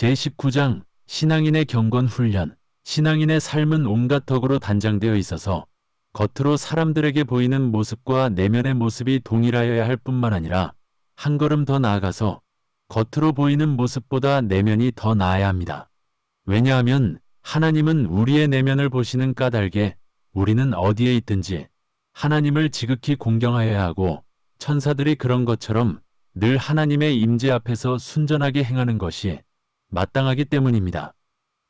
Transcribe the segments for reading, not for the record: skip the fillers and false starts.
제19장 신앙인의 경건 훈련. 신앙인의 삶은 온갖 덕으로 단장되어 있어서 겉으로 사람들에게 보이는 모습과 내면의 모습이 동일하여야 할 뿐만 아니라 한 걸음 더 나아가서 겉으로 보이는 모습보다 내면이 더 나아야 합니다. 왜냐하면 하나님은 우리의 내면을 보시는 까닭에 우리는 어디에 있든지 하나님을 지극히 공경하여야 하고, 천사들이 그런 것처럼 늘 하나님의 임재 앞에서 순전하게 행하는 것이 마땅하기 때문입니다.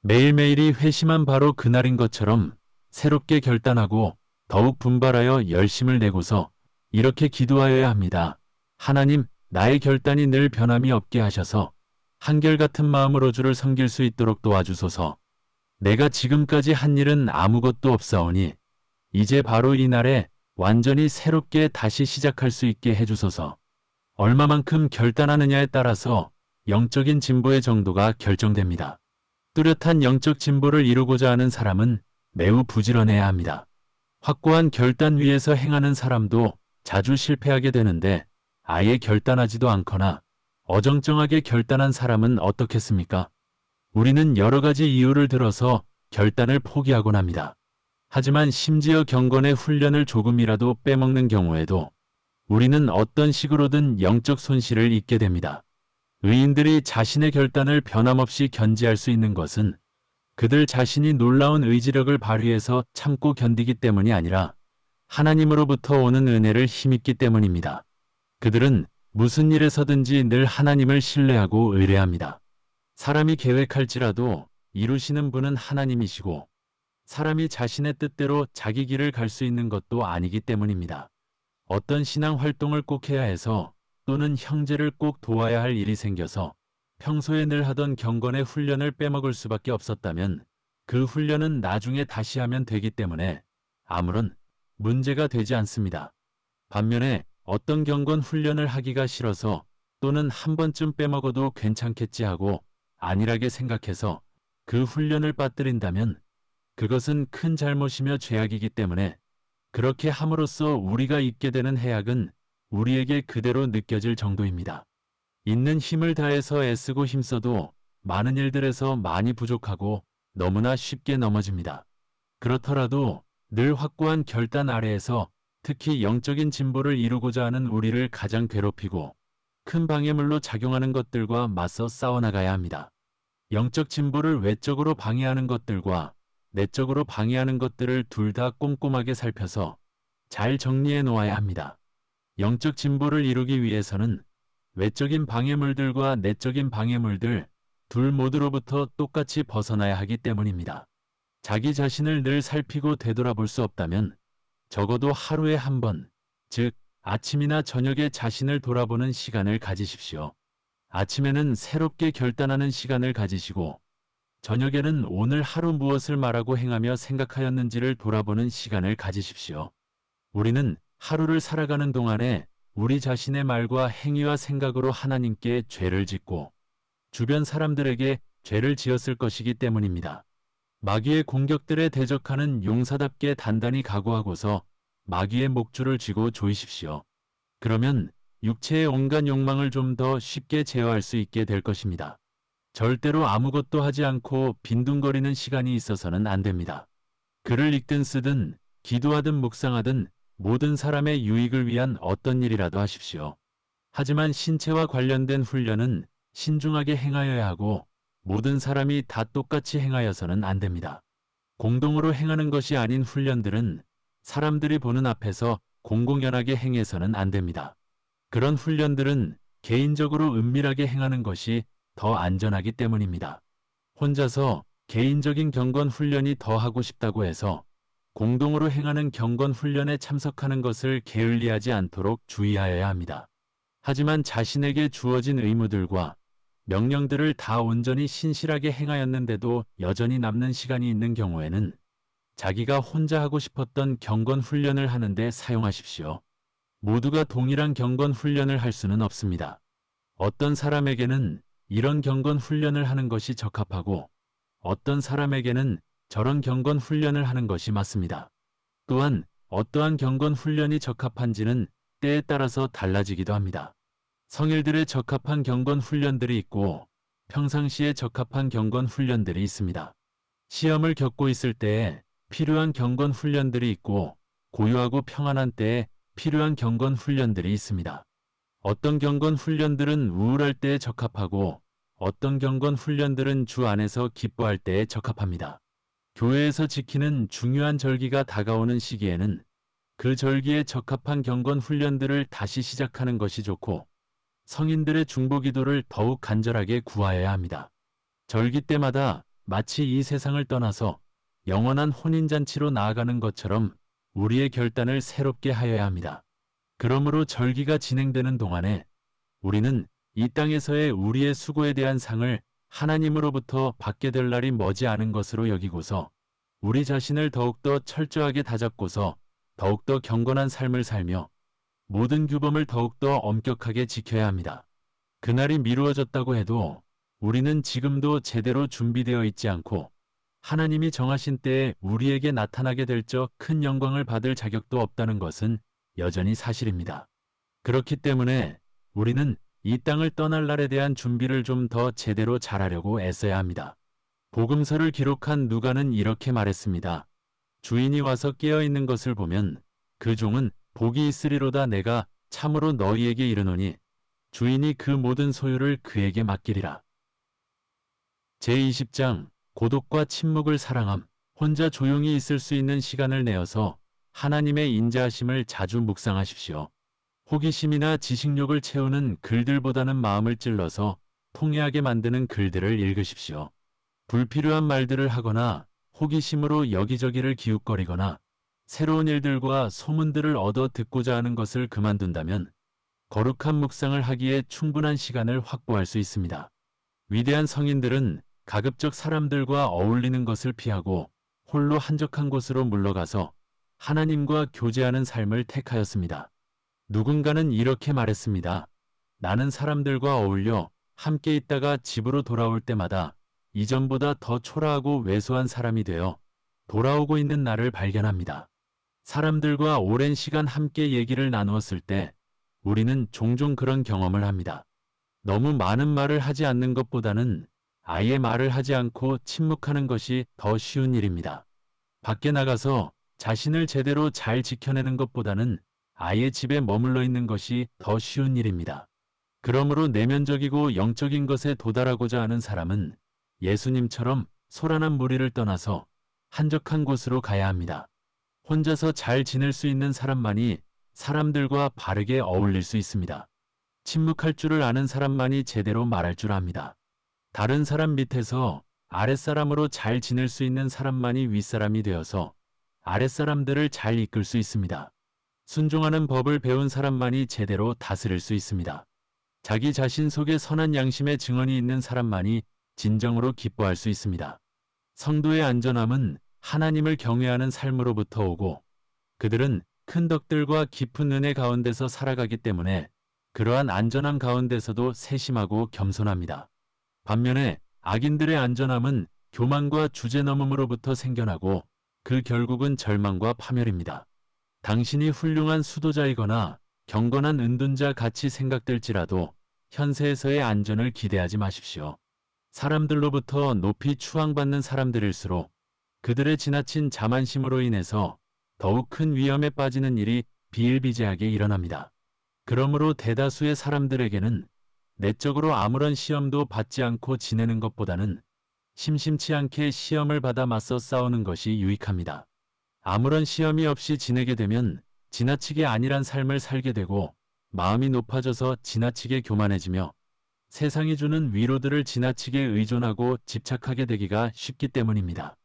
매일매일이 회심한 바로 그날인 것처럼 새롭게 결단하고 더욱 분발하여 열심을 내고서 이렇게 기도하여야 합니다. 하나님, 나의 결단이 늘 변함이 없게 하셔서 한결같은 마음으로 주를 섬길 수 있도록 도와주소서. 내가 지금까지 한 일은 아무것도 없사오니 이제 바로 이 날에 완전히 새롭게 다시 시작할 수 있게 해주소서. 얼마만큼 결단하느냐에 따라서 영적인 진보의 정도가 결정됩니다. 뚜렷한 영적 진보를 이루고자 하는 사람은 매우 부지런해야 합니다. 확고한 결단 위에서 행하는 사람도 자주 실패하게 되는데, 아예 결단하지도 않거나 어정쩡하게 결단한 사람은 어떻겠습니까? 우리는 여러 가지 이유를 들어서 결단을 포기하곤 합니다. 하지만 심지어 경건의 훈련을 조금이라도 빼먹는 경우에도 우리는 어떤 식으로든 영적 손실을 입게 됩니다. 의인들이 자신의 결단을 변함없이 견지할 수 있는 것은 그들 자신이 놀라운 의지력을 발휘해서 참고 견디기 때문이 아니라 하나님으로부터 오는 은혜를 힘입기 때문입니다. 그들은 무슨 일에서든지 늘 하나님을 신뢰하고 의뢰합니다. 사람이 계획할지라도 이루시는 분은 하나님이시고, 사람이 자신의 뜻대로 자기 길을 갈 수 있는 것도 아니기 때문입니다. 어떤 신앙 활동을 꼭 해야 해서 또는 형제를 꼭 도와야 할 일이 생겨서 평소에 늘 하던 경건의 훈련을 빼먹을 수밖에 없었다면 그 훈련은 나중에 다시 하면 되기 때문에 아무런 문제가 되지 않습니다. 반면에 어떤 경건 훈련을 하기가 싫어서 또는 한 번쯤 빼먹어도 괜찮겠지 하고 안일하게 생각해서 그 훈련을 빠뜨린다면 그것은 큰 잘못이며 죄악이기 때문에 그렇게 함으로써 우리가 입게 되는 해악은 우리에게 그대로 느껴질 정도입니다. 있는 힘을 다해서 애쓰고 힘써도 많은 일들에서 많이 부족하고 너무나 쉽게 넘어집니다. 그렇더라도 늘 확고한 결단 아래에서 특히 영적인 진보를 이루고자 하는 우리를 가장 괴롭히고 큰 방해물로 작용하는 것들과 맞서 싸워나가야 합니다. 영적 진보를 외적으로 방해하는 것들과 내적으로 방해하는 것들을 둘 다 꼼꼼하게 살펴서 잘 정리해 놓아야 합니다. 영적 진보를 이루기 위해서는 외적인 방해물들과 내적인 방해물들 둘 모두로부터 똑같이 벗어나야 하기 때문입니다. 자기 자신을 늘 살피고 되돌아볼 수 없다면 적어도 하루에 한 번, 즉 아침이나 저녁에 자신을 돌아보는 시간을 가지십시오. 아침에는 새롭게 결단하는 시간을 가지시고 저녁에는 오늘 하루 무엇을 말하고 행하며 생각하였는지를 돌아보는 시간을 가지십시오. 우리는 하루를 살아가는 동안에 우리 자신의 말과 행위와 생각으로 하나님께 죄를 짓고 주변 사람들에게 죄를 지었을 것이기 때문입니다. 마귀의 공격들에 대적하는 용사답게 단단히 각오하고서 마귀의 목줄을 쥐고 조이십시오. 그러면 육체의 온갖 욕망을 좀 더 쉽게 제어할 수 있게 될 것입니다. 절대로 아무것도 하지 않고 빈둥거리는 시간이 있어서는 안 됩니다. 글을 읽든 쓰든 기도하든 묵상하든 모든 사람의 유익을 위한 어떤 일이라도 하십시오. 하지만 신체와 관련된 훈련은 신중하게 행하여야 하고 모든 사람이 다 똑같이 행하여서는 안 됩니다. 공동으로 행하는 것이 아닌 훈련들은 사람들이 보는 앞에서 공공연하게 행해서는 안 됩니다. 그런 훈련들은 개인적으로 은밀하게 행하는 것이 더 안전하기 때문입니다. 혼자서 개인적인 경건 훈련이 더 하고 싶다고 해서 공동으로 행하는 경건 훈련에 참석하는 것을 게을리하지 않도록 주의하여야 합니다. 하지만 자신에게 주어진 의무들과 명령들을 다 온전히 신실하게 행하였는데도 여전히 남는 시간이 있는 경우에는 자기가 혼자 하고 싶었던 경건 훈련을 하는데 사용하십시오. 모두가 동일한 경건 훈련을 할 수는 없습니다. 어떤 사람에게는 이런 경건 훈련을 하는 것이 적합하고 어떤 사람에게는 저런 경건 훈련을 하는 것이 맞습니다. 또한 어떠한 경건 훈련이 적합한지는 때에 따라서 달라지기도 합니다. 성일들의 적합한 경건 훈련들이 있고 평상시에 적합한 경건 훈련들이 있습니다. 시험을 겪고 있을 때에 필요한 경건 훈련들이 있고 고요하고 평안한 때에 필요한 경건 훈련들이 있습니다. 어떤 경건 훈련들은 우울할 때에 적합하고 어떤 경건 훈련들은 주 안에서 기뻐할 때에 적합합니다. 교회에서 지키는 중요한 절기가 다가오는 시기에는 그 절기에 적합한 경건 훈련들을 다시 시작하는 것이 좋고 성인들의 중보기도를 더욱 간절하게 구하여야 합니다. 절기 때마다 마치 이 세상을 떠나서 영원한 혼인잔치로 나아가는 것처럼 우리의 결단을 새롭게 하여야 합니다. 그러므로 절기가 진행되는 동안에 우리는 이 땅에서의 우리의 수고에 대한 상을 하나님으로부터 받게 될 날이 머지않은 것으로 여기고서 우리 자신을 더욱더 철저하게 다잡고서 더욱더 경건한 삶을 살며 모든 규범을 더욱더 엄격하게 지켜야 합니다. 그날이 미루어졌다고 해도 우리는 지금도 제대로 준비되어 있지 않고 하나님이 정하신 때에 우리에게 나타나게 될 적 큰 영광을 받을 자격도 없다는 것은 여전히 사실입니다. 그렇기 때문에 우리는 이 땅을 떠날 날에 대한 준비를 좀 더 제대로 잘하려고 애써야 합니다. 복음서를 기록한 누가는 이렇게 말했습니다. 주인이 와서 깨어있는 것을 보면 그 종은 복이 있으리로다. 내가 참으로 너희에게 이르노니 주인이 그 모든 소유를 그에게 맡기리라. 제20장 고독과 침묵을 사랑함. 혼자 조용히 있을 수 있는 시간을 내어서 하나님의 인자하심을 자주 묵상하십시오. 호기심이나 지식욕을 채우는 글들보다는 마음을 찔러서 통쾌하게 만드는 글들을 읽으십시오. 불필요한 말들을 하거나 호기심으로 여기저기를 기웃거리거나 새로운 일들과 소문들을 얻어 듣고자 하는 것을 그만둔다면 거룩한 묵상을 하기에 충분한 시간을 확보할 수 있습니다. 위대한 성인들은 가급적 사람들과 어울리는 것을 피하고 홀로 한적한 곳으로 물러가서 하나님과 교제하는 삶을 택하였습니다. 누군가는 이렇게 말했습니다. 나는 사람들과 어울려 함께 있다가 집으로 돌아올 때마다 이전보다 더 초라하고 왜소한 사람이 되어 돌아오고 있는 나를 발견합니다. 사람들과 오랜 시간 함께 얘기를 나누었을 때 우리는 종종 그런 경험을 합니다. 너무 많은 말을 하지 않는 것보다는 아예 말을 하지 않고 침묵하는 것이 더 쉬운 일입니다. 밖에 나가서 자신을 제대로 잘 지켜내는 것보다는 아예 집에 머물러 있는 것이 더 쉬운 일입니다. 그러므로 내면적이고 영적인 것에 도달하고자 하는 사람은 예수님처럼 소란한 무리를 떠나서 한적한 곳으로 가야 합니다. 혼자서 잘 지낼 수 있는 사람만이 사람들과 바르게 어울릴 수 있습니다. 침묵할 줄을 아는 사람만이 제대로 말할 줄 압니다. 다른 사람 밑에서 아랫사람으로 잘 지낼 수 있는 사람만이 윗사람이 되어서 아랫사람들을 잘 이끌 수 있습니다. 순종하는 법을 배운 사람만이 제대로 다스릴 수 있습니다. 자기 자신 속에 선한 양심의 증언이 있는 사람만이 진정으로 기뻐할 수 있습니다. 성도의 안전함은 하나님을 경외하는 삶으로부터 오고 그들은 큰 덕들과 깊은 은혜 가운데서 살아가기 때문에 그러한 안전함 가운데서도 세심하고 겸손합니다. 반면에 악인들의 안전함은 교만과 주제넘음으로부터 생겨나고 그 결국은 절망과 파멸입니다. 당신이 훌륭한 수도자이거나 경건한 은둔자 같이 생각될지라도 현세에서의 안전을 기대하지 마십시오. 사람들로부터 높이 추앙받는 사람들일수록 그들의 지나친 자만심으로 인해서 더욱 큰 위험에 빠지는 일이 비일비재하게 일어납니다. 그러므로 대다수의 사람들에게는 내적으로 아무런 시험도 받지 않고 지내는 것보다는 심심치 않게 시험을 받아 맞서 싸우는 것이 유익합니다. 아무런 시험이 없이 지내게 되면 지나치게 안일한 삶을 살게 되고 마음이 높아져서 지나치게 교만해지며 세상이 주는 위로들을 지나치게 의존하고 집착하게 되기가 쉽기 때문입니다.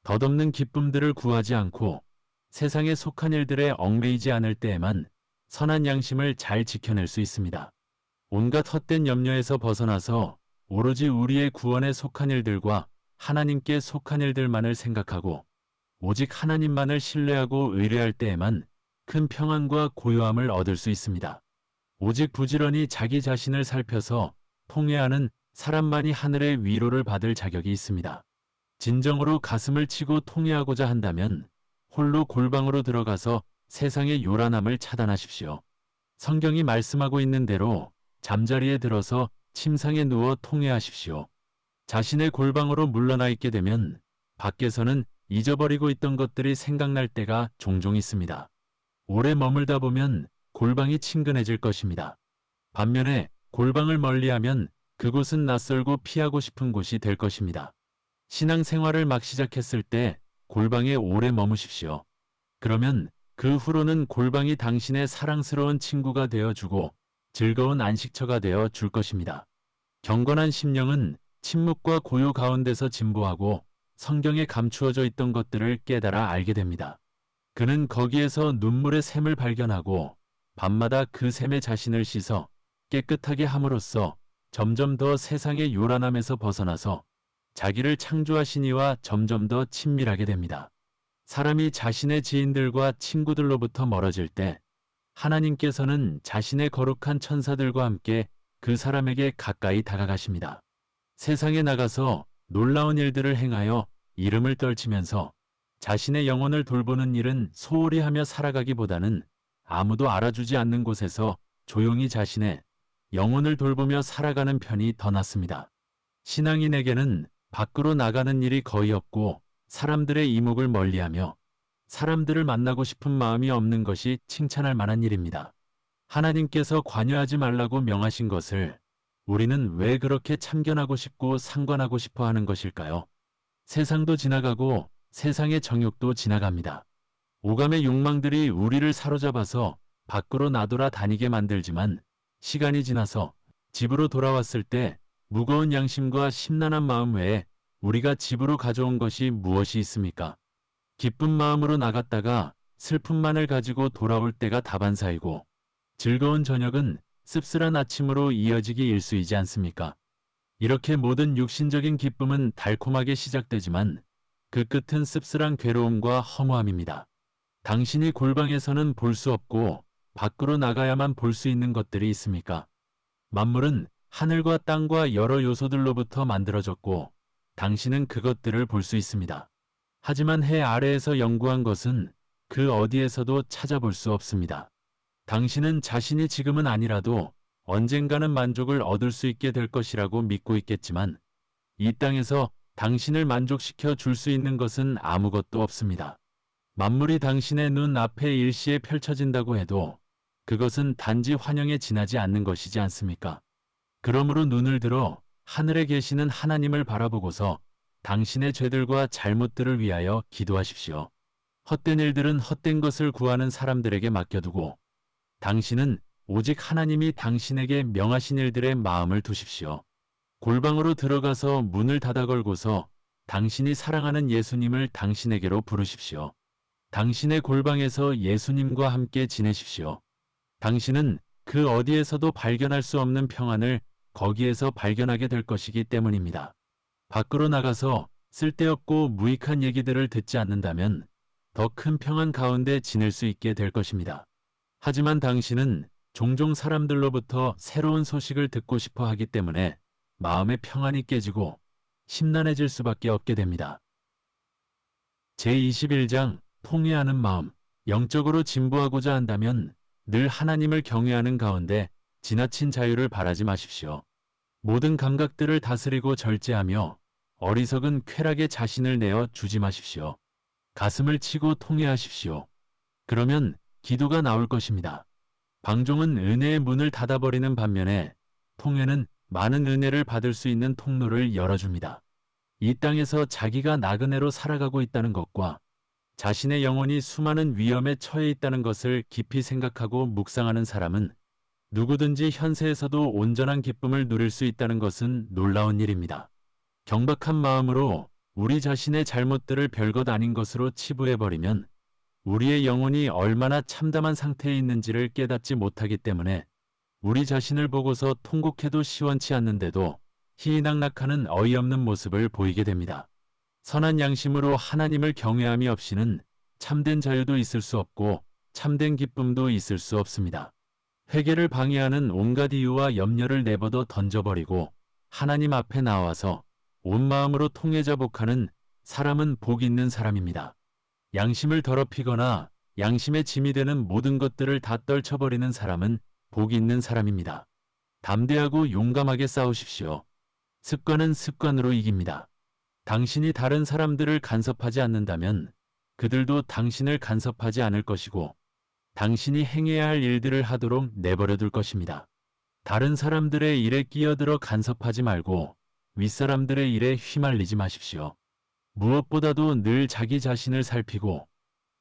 덧없는 기쁨들을 구하지 않고 세상에 속한 일들에 얽매이지 않을 때에만 선한 양심을 잘 지켜낼 수 있습니다. 온갖 헛된 염려에서 벗어나서 오로지 우리의 구원에 속한 일들과 하나님께 속한 일들만을 생각하고 오직 하나님만을 신뢰하고 의뢰할 때에만 큰 평안과 고요함을 얻을 수 있습니다. 오직 부지런히 자기 자신을 살펴서 통회하는 사람만이 하늘의 위로를 받을 자격이 있습니다. 진정으로 가슴을 치고 통회하고자 한다면 홀로 골방으로 들어가서 세상의 요란함을 차단하십시오. 성경이 말씀하고 있는 대로 잠자리에 들어서 침상에 누워 통회하십시오. 자신의 골방으로 물러나 있게 되면 밖에서는 잊어버리고 있던 것들이 생각날 때가 종종 있습니다. 오래 머물다 보면 골방이 친근해질 것입니다. 반면에 골방을 멀리하면 그곳은 낯설고 피하고 싶은 곳이 될 것입니다. 신앙생활을 막 시작했을 때 골방에 오래 머무십시오. 그러면 그 후로는 골방이 당신의 사랑스러운 친구가 되어주고 즐거운 안식처가 되어 줄 것입니다. 경건한 심령은 침묵과 고요 가운데서 진보하고 성경에 감추어져 있던 것들을 깨달아 알게 됩니다. 그는 거기에서 눈물의 샘을 발견하고 밤마다 그 샘에 자신을 씻어 깨끗하게 함으로써 점점 더 세상의 요란함에서 벗어나서 자기를 창조하신 이와 점점 더 친밀하게 됩니다. 사람이 자신의 지인들과 친구들로부터 멀어질 때 하나님께서는 자신의 거룩한 천사들과 함께 그 사람에게 가까이 다가가십니다. 세상에 나가서 놀라운 일들을 행하여 이름을 떨치면서 자신의 영혼을 돌보는 일은 소홀히 하며 살아가기보다는 아무도 알아주지 않는 곳에서 조용히 자신의 영혼을 돌보며 살아가는 편이 더 낫습니다. 신앙인에게는 밖으로 나가는 일이 거의 없고 사람들의 이목을 멀리하며 사람들을 만나고 싶은 마음이 없는 것이 칭찬할 만한 일입니다. 하나님께서 관여하지 말라고 명하신 것을 우리는 왜 그렇게 참견하고 싶고 상관하고 싶어 하는 것일까요? 세상도 지나가고 세상의 정욕도 지나갑니다. 오감의 욕망들이 우리를 사로잡아서 밖으로 나돌아 다니게 만들지만 시간이 지나서 집으로 돌아왔을 때 무거운 양심과 심란한 마음 외에 우리가 집으로 가져온 것이 무엇이 있습니까? 기쁜 마음으로 나갔다가 슬픔만을 가지고 돌아올 때가 다반사이고 즐거운 저녁은 씁쓸한 아침으로 이어지기 일쑤이지 않습니까? 이렇게 모든 육신적인 기쁨은 달콤하게 시작되지만 그 끝은 씁쓸한 괴로움과 허무함입니다. 당신이 골방에서는 볼 수 없고 밖으로 나가야만 볼 수 있는 것들이 있습니까? 만물은 하늘과 땅과 여러 요소들로부터 만들어졌고 당신은 그것들을 볼 수 있습니다. 하지만 해 아래에서 연구한 것은 그 어디에서도 찾아볼 수 없습니다. 당신은 자신이 지금은 아니라도 언젠가는 만족을 얻을 수 있게 될 것이라고 믿고 있겠지만 이 땅에서 당신을 만족시켜 줄 수 있는 것은 아무것도 없습니다. 만물이 당신의 눈 앞에 일시에 펼쳐진다고 해도 그것은 단지 환영에 지나지 않는 것이지 않습니까? 그러므로 눈을 들어 하늘에 계시는 하나님을 바라보고서 당신의 죄들과 잘못들을 위하여 기도하십시오. 헛된 일들은 헛된 것을 구하는 사람들에게 맡겨두고 당신은 오직 하나님이 당신에게 명하신 일들의 마음을 두십시오. 골방으로 들어가서 문을 닫아 걸고서 당신이 사랑하는 예수님을 당신에게로 부르십시오. 당신의 골방에서 예수님과 함께 지내십시오. 당신은 그 어디에서도 발견할 수 없는 평안을 거기에서 발견하게 될 것이기 때문입니다. 밖으로 나가서 쓸데없고 무익한 얘기들을 듣지 않는다면 더 큰 평안 가운데 지낼 수 있게 될 것입니다. 하지만 당신은 종종 사람들로부터 새로운 소식을 듣고 싶어 하기 때문에 마음의 평안이 깨지고 심란해질 수밖에 없게 됩니다. 제21장 통회하는 마음. 영적으로 진보하고자 한다면 늘 하나님을 경외하는 가운데 지나친 자유를 바라지 마십시오. 모든 감각들을 다스리고 절제하며 어리석은 쾌락에 자신을 내어 주지 마십시오. 가슴을 치고 통회하십시오. 그러면 기도가 나올 것입니다. 방종은 은혜의 문을 닫아버리는 반면에 통회는 많은 은혜를 받을 수 있는 통로를 열어줍니다. 이 땅에서 자기가 나그네로 살아가고 있다는 것과 자신의 영혼이 수많은 위험에 처해 있다는 것을 깊이 생각하고 묵상하는 사람은 누구든지 현세에서도 온전한 기쁨을 누릴 수 있다는 것은 놀라운 일입니다. 경박한 마음으로 우리 자신의 잘못들을 별것 아닌 것으로 치부해버리면 우리의 영혼이 얼마나 참담한 상태에 있는지를 깨닫지 못하기 때문에 우리 자신을 보고서 통곡해도 시원치 않는데도 희희낙낙하는 어이없는 모습을 보이게 됩니다. 선한 양심으로 하나님을 경외함이 없이는 참된 자유도 있을 수 없고 참된 기쁨도 있을 수 없습니다. 회개를 방해하는 온갖 이유와 염려를 내버려 던져버리고 하나님 앞에 나와서 온 마음으로 통회자복하는 사람은 복 있는 사람입니다. 양심을 더럽히거나 양심의 짐이 되는 모든 것들을 다 떨쳐버리는 사람은 복 있는 사람입니다. 담대하고 용감하게 싸우십시오. 습관은 습관으로 이깁니다. 당신이 다른 사람들을 간섭하지 않는다면 그들도 당신을 간섭하지 않을 것이고 당신이 행해야 할 일들을 하도록 내버려 둘 것입니다. 다른 사람들의 일에 끼어들어 간섭하지 말고 윗사람들의 일에 휘말리지 마십시오. 무엇보다도 늘 자기 자신을 살피고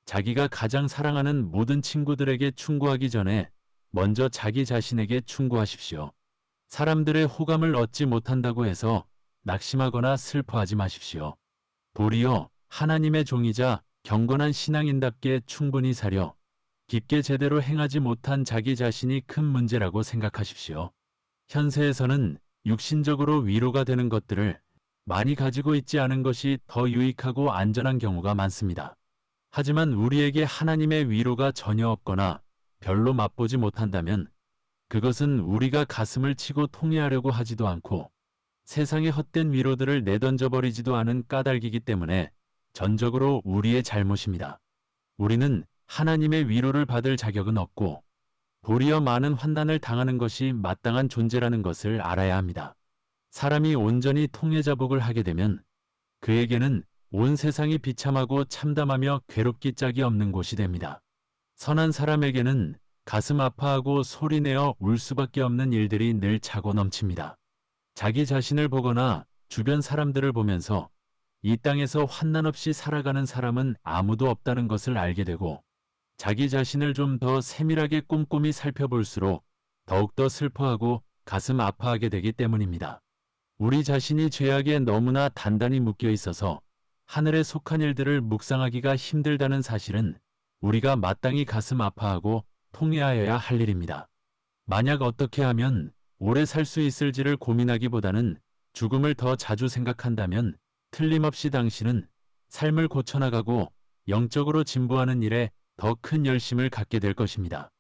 자기가 가장 사랑하는 모든 친구들에게 충고하기 전에 먼저 자기 자신에게 충고하십시오. 사람들의 호감을 얻지 못한다고 해서 낙심하거나 슬퍼하지 마십시오. 도리어 하나님의 종이자 경건한 신앙인답게 충분히 사려 깊게 제대로 행하지 못한 자기 자신이 큰 문제라고 생각하십시오. 현세에서는 육신적으로 위로가 되는 것들을 많이 가지고 있지 않은 것이 더 유익하고 안전한 경우가 많습니다. 하지만 우리에게 하나님의 위로가 전혀 없거나 별로 맛보지 못한다면 그것은 우리가 가슴을 치고 통회하려고 하지도 않고 세상의 헛된 위로들을 내던져버리지도 않은 까닭이기 때문에 전적으로 우리의 잘못입니다. 우리는 하나님의 위로를 받을 자격은 없고 도리어 많은 환난을 당하는 것이 마땅한 존재라는 것을 알아야 합니다. 사람이 온전히 통회자복을 하게 되면 그에게는 온 세상이 비참하고 참담하며 괴롭기 짝이 없는 곳이 됩니다. 선한 사람에게는 가슴 아파하고 소리내어 울 수밖에 없는 일들이 늘 차고 넘칩니다. 자기 자신을 보거나 주변 사람들을 보면서 이 땅에서 환난 없이 살아가는 사람은 아무도 없다는 것을 알게 되고 자기 자신을 좀 더 세밀하게 꼼꼼히 살펴볼수록 더욱더 슬퍼하고 가슴 아파하게 되기 때문입니다. 우리 자신이 죄악에 너무나 단단히 묶여 있어서 하늘에 속한 일들을 묵상하기가 힘들다는 사실은 우리가 마땅히 가슴 아파하고 통회하여야 할 일입니다. 만약 어떻게 하면 오래 살 수 있을지를 고민하기보다는 죽음을 더 자주 생각한다면 틀림없이 당신은 삶을 고쳐나가고 영적으로 진보하는 일에 더 큰 열심을 갖게 될 것입니다.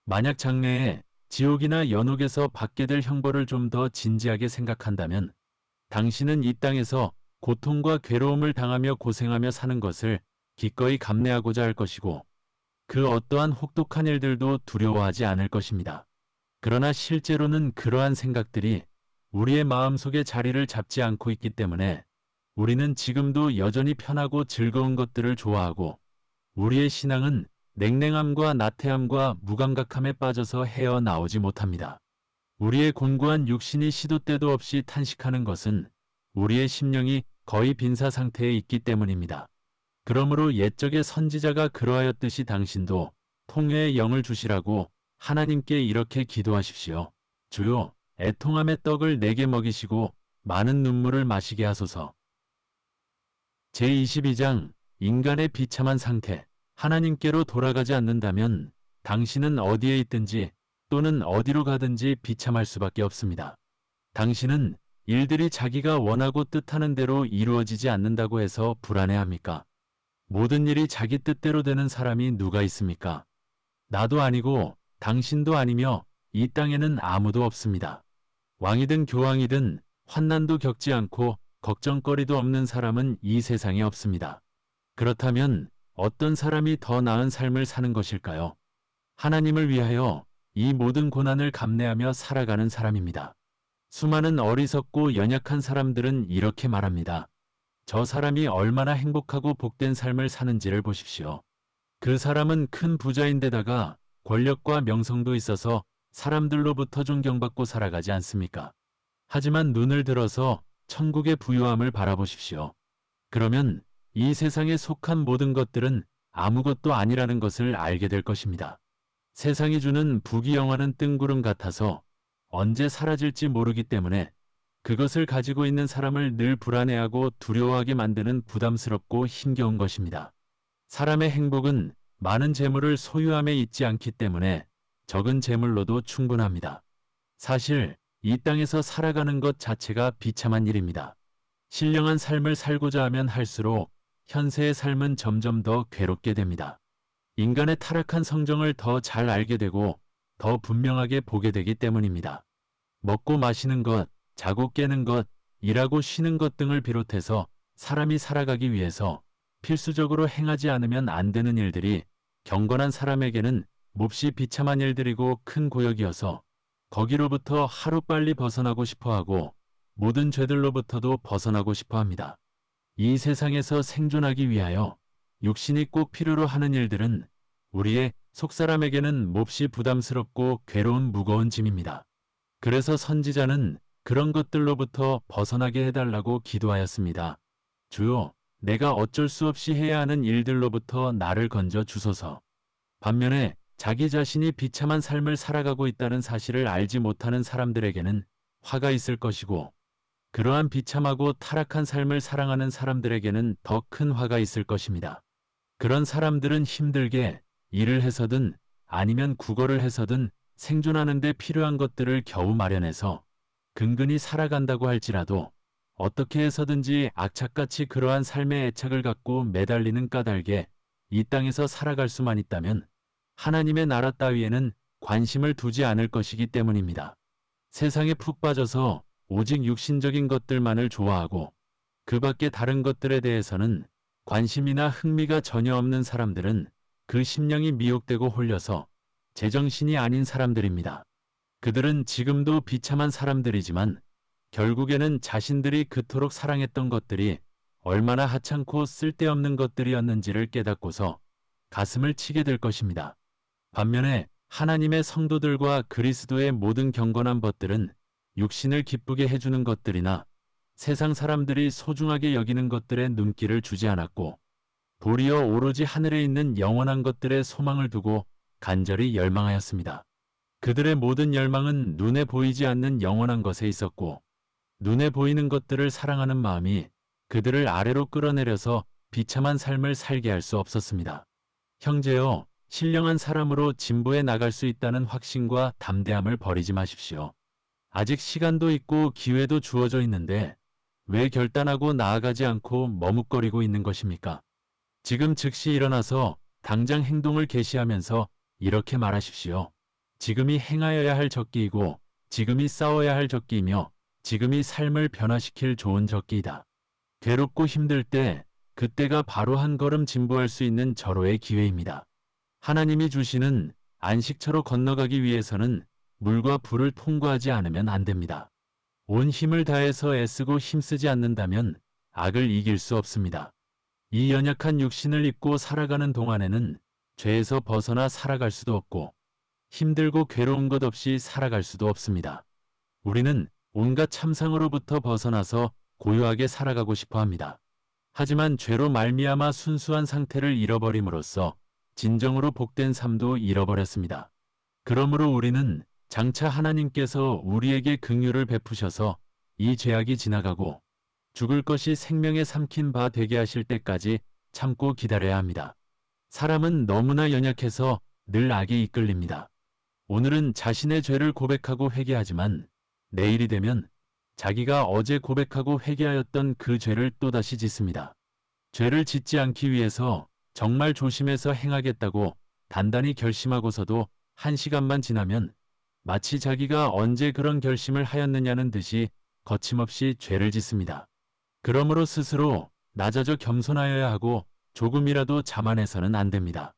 만약 장래에 지옥이나 연옥에서 받게 될 형벌을 좀 더 진지하게 생각한다면 당신은 이 땅에서 고통과 괴로움을 당하며 고생하며 사는 것을 기꺼이 감내하고자 할 것이고 그 어떠한 혹독한 일들도 두려워하지 않을 것입니다. 그러나 실제로는 그러한 생각들이 우리의 마음속에 자리를 잡지 않고 있기 때문에 우리는 지금도 여전히 편하고 즐거운 것들을 좋아하고 우리의 신앙은 냉랭함과 나태함과 무감각함에 빠져서 헤어나오지 못합니다. 우리의 곤고한 육신이 시도 때도 없이 탄식하는 것은 우리의 심령이 거의 빈사 상태에 있기 때문입니다. 그러므로 옛적의 선지자가 그러하였듯이 당신도 통회의 영을 주시라고 하나님께 이렇게 기도하십시오. 주여, 애통함의 떡을 내게 먹이시고 많은 눈물을 마시게 하소서. 제22장 인간의 비참한 상태. 하나님께로 돌아가지 않는다면 당신은 어디에 있든지 또는 어디로 가든지 비참할 수밖에 없습니다. 당신은 일들이 자기가 원하고 뜻하는 대로 이루어지지 않는다고 해서 불안해합니까? 모든 일이 자기 뜻대로 되는 사람이 누가 있습니까? 나도 아니고 당신도 아니며 이 땅에는 아무도 없습니다. 왕이든 교황이든 환난도 겪지 않고 걱정거리도 없는 사람은 이 세상에 없습니다. 그렇다면 어떤 사람이 더 나은 삶을 사는 것일까요? 하나님을 위하여 이 모든 고난을 감내하며 살아가는 사람입니다. 수많은 어리석고 연약한 사람들은 이렇게 말합니다. 저 사람이 얼마나 행복하고 복된 삶을 사는지를 보십시오. 그 사람은 큰 부자인데다가 권력과 명성도 있어서 사람들로부터 존경받고 살아가지 않습니까? 하지만 눈을 들어서 천국의 부유함을 바라보십시오. 그러면 이 세상에 속한 모든 것들은 아무것도 아니라는 것을 알게 될 것입니다. 세상이 주는 부귀영화는 뜬구름 같아서 언제 사라질지 모르기 때문에 그것을 가지고 있는 사람을 늘 불안해하고 두려워하게 만드는 부담스럽고 힘겨운 것입니다. 사람의 행복은 많은 재물을 소유함에 있지 않기 때문에 적은 재물로도 충분합니다. 사실 이 땅에서 살아가는 것 자체가 비참한 일입니다. 신령한 삶을 살고자 하면 할수록 현세의 삶은 점점 더 괴롭게 됩니다. 인간의 타락한 성정을 더 잘 알게 되고 더 분명하게 보게 되기 때문입니다. 먹고 마시는 것, 자고 깨는 것, 일하고 쉬는 것 등을 비롯해서 사람이 살아가기 위해서 필수적으로 행하지 않으면 안 되는 일들이 경건한 사람에게는 몹시 비참한 일들이고 큰 고역이어서 거기로부터 하루빨리 벗어나고 싶어하고 모든 죄들로부터도 벗어나고 싶어 합니다. 이 세상에서 생존하기 위하여 육신이 꼭 필요로 하는 일들은 우리의 속사람에게는 몹시 부담스럽고 괴로운 무거운 짐입니다. 그래서 선지자는 그런 것들로부터 벗어나게 해달라고 기도하였습니다. 주요, 내가 어쩔 수 없이 해야 하는 일들로부터 나를 건져 주소서. 반면에 자기 자신이 비참한 삶을 살아가고 있다는 사실을 알지 못하는 사람들에게는 화가 있을 것이고, 그러한 비참하고 타락한 삶을 사랑하는 사람들에게는 더 큰 화가 있을 것입니다. 그런 사람들은 힘들게 일을 해서든 아니면 국어를 해서든 생존하는 데 필요한 것들을 겨우 마련해서 근근히 살아간다고 할지라도 어떻게 해서든지 악착같이 그러한 삶의 애착을 갖고 매달리는 까닭에 이 땅에서 살아갈 수만 있다면 하나님의 나라 따위에는 관심을 두지 않을 것이기 때문입니다. 세상에 푹 빠져서 오직 육신적인 것들만을 좋아하고 그 밖에 다른 것들에 대해서는 관심이나 흥미가 전혀 없는 사람들은 그 심령이 미혹되고 홀려서 제정신이 아닌 사람들입니다. 그들은 지금도 비참한 사람들이지만 결국에는 자신들이 그토록 사랑했던 것들이 얼마나 하찮고 쓸데없는 것들이었는지를 깨닫고서 가슴을 치게 될 것입니다. 반면에 하나님의 성도들과 그리스도의 모든 경건한 것들은 육신을 기쁘게 해주는 것들이나 세상 사람들이 소중하게 여기는 것들에 눈길을 주지 않았고 도리어 오로지 하늘에 있는 영원한 것들에 소망을 두고 간절히 열망하였습니다. 그들의 모든 열망은 눈에 보이지 않는 영원한 것에 있었고 눈에 보이는 것들을 사랑하는 마음이 그들을 아래로 끌어내려서 비참한 삶을 살게 할 수 없었습니다. 형제여, 신령한 사람으로 진보해 나갈 수 있다는 확신과 담대함을 버리지 마십시오. 아직 시간도 있고 기회도 주어져 있는데 왜 결단하고 나아가지 않고 머뭇거리고 있는 것입니까? 지금 즉시 일어나서 당장 행동을 개시하면서 이렇게 말하십시오. 지금이 행하여야 할 적기이고 지금이 싸워야 할 적기이며 지금이 삶을 변화시킬 좋은 적기이다. 괴롭고 힘들 때 그때가 바로 한 걸음 진보할 수 있는 절호의 기회입니다. 하나님이 주시는 안식처로 건너가기 위해서는 물과 불을 통과하지 않으면 안 됩니다. 온 힘을 다해서 애쓰고 힘쓰지 않는다면 악을 이길 수 없습니다. 이 연약한 육신을 입고 살아가는 동안에는 죄에서 벗어나 살아갈 수도 없고 힘들고 괴로운 것 없이 살아갈 수도 없습니다. 우리는 온갖 참상으로부터 벗어나서 고요하게 살아가고 싶어 합니다. 하지만 죄로 말미암아 순수한 상태를 잃어버림으로써 진정으로 복된 삶도 잃어버렸습니다. 그러므로 우리는 장차 하나님께서 우리에게 긍휼을 베푸셔서 이 죄악이 지나가고 죽을 것이 생명에 삼킨 바 되게 하실 때까지 참고 기다려야 합니다. 사람은 너무나 연약해서 늘 악에 이끌립니다. 오늘은 자신의 죄를 고백하고 회개하지만 내일이 되면 자기가 어제 고백하고 회개하였던 그 죄를 또다시 짓습니다. 죄를 짓지 않기 위해서 정말 조심해서 행하겠다고 단단히 결심하고서도 1시간만 지나면 마치 자기가 언제 그런 결심을 하였느냐는 듯이 거침없이 죄를 짓습니다. 그러므로 스스로 낮아져 겸손하여야 하고 조금이라도 자만해서는 안 됩니다.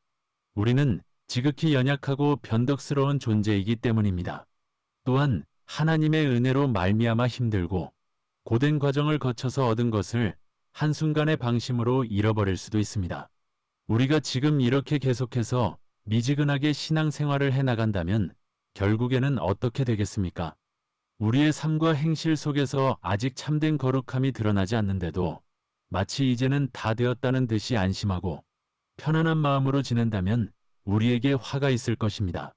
우리는 지극히 연약하고 변덕스러운 존재이기 때문입니다. 또한 하나님의 은혜로 말미암아 힘들고 고된 과정을 거쳐서 얻은 것을 한순간의 방심으로 잃어버릴 수도 있습니다. 우리가 지금 이렇게 계속해서 미지근하게 신앙생활을 해나간다면 결국에는 어떻게 되겠습니까? 우리의 삶과 행실 속에서 아직 참된 거룩함이 드러나지 않는데도 마치 이제는 다 되었다는 듯이 안심하고 편안한 마음으로 지낸다면 우리에게 화가 있을 것입니다.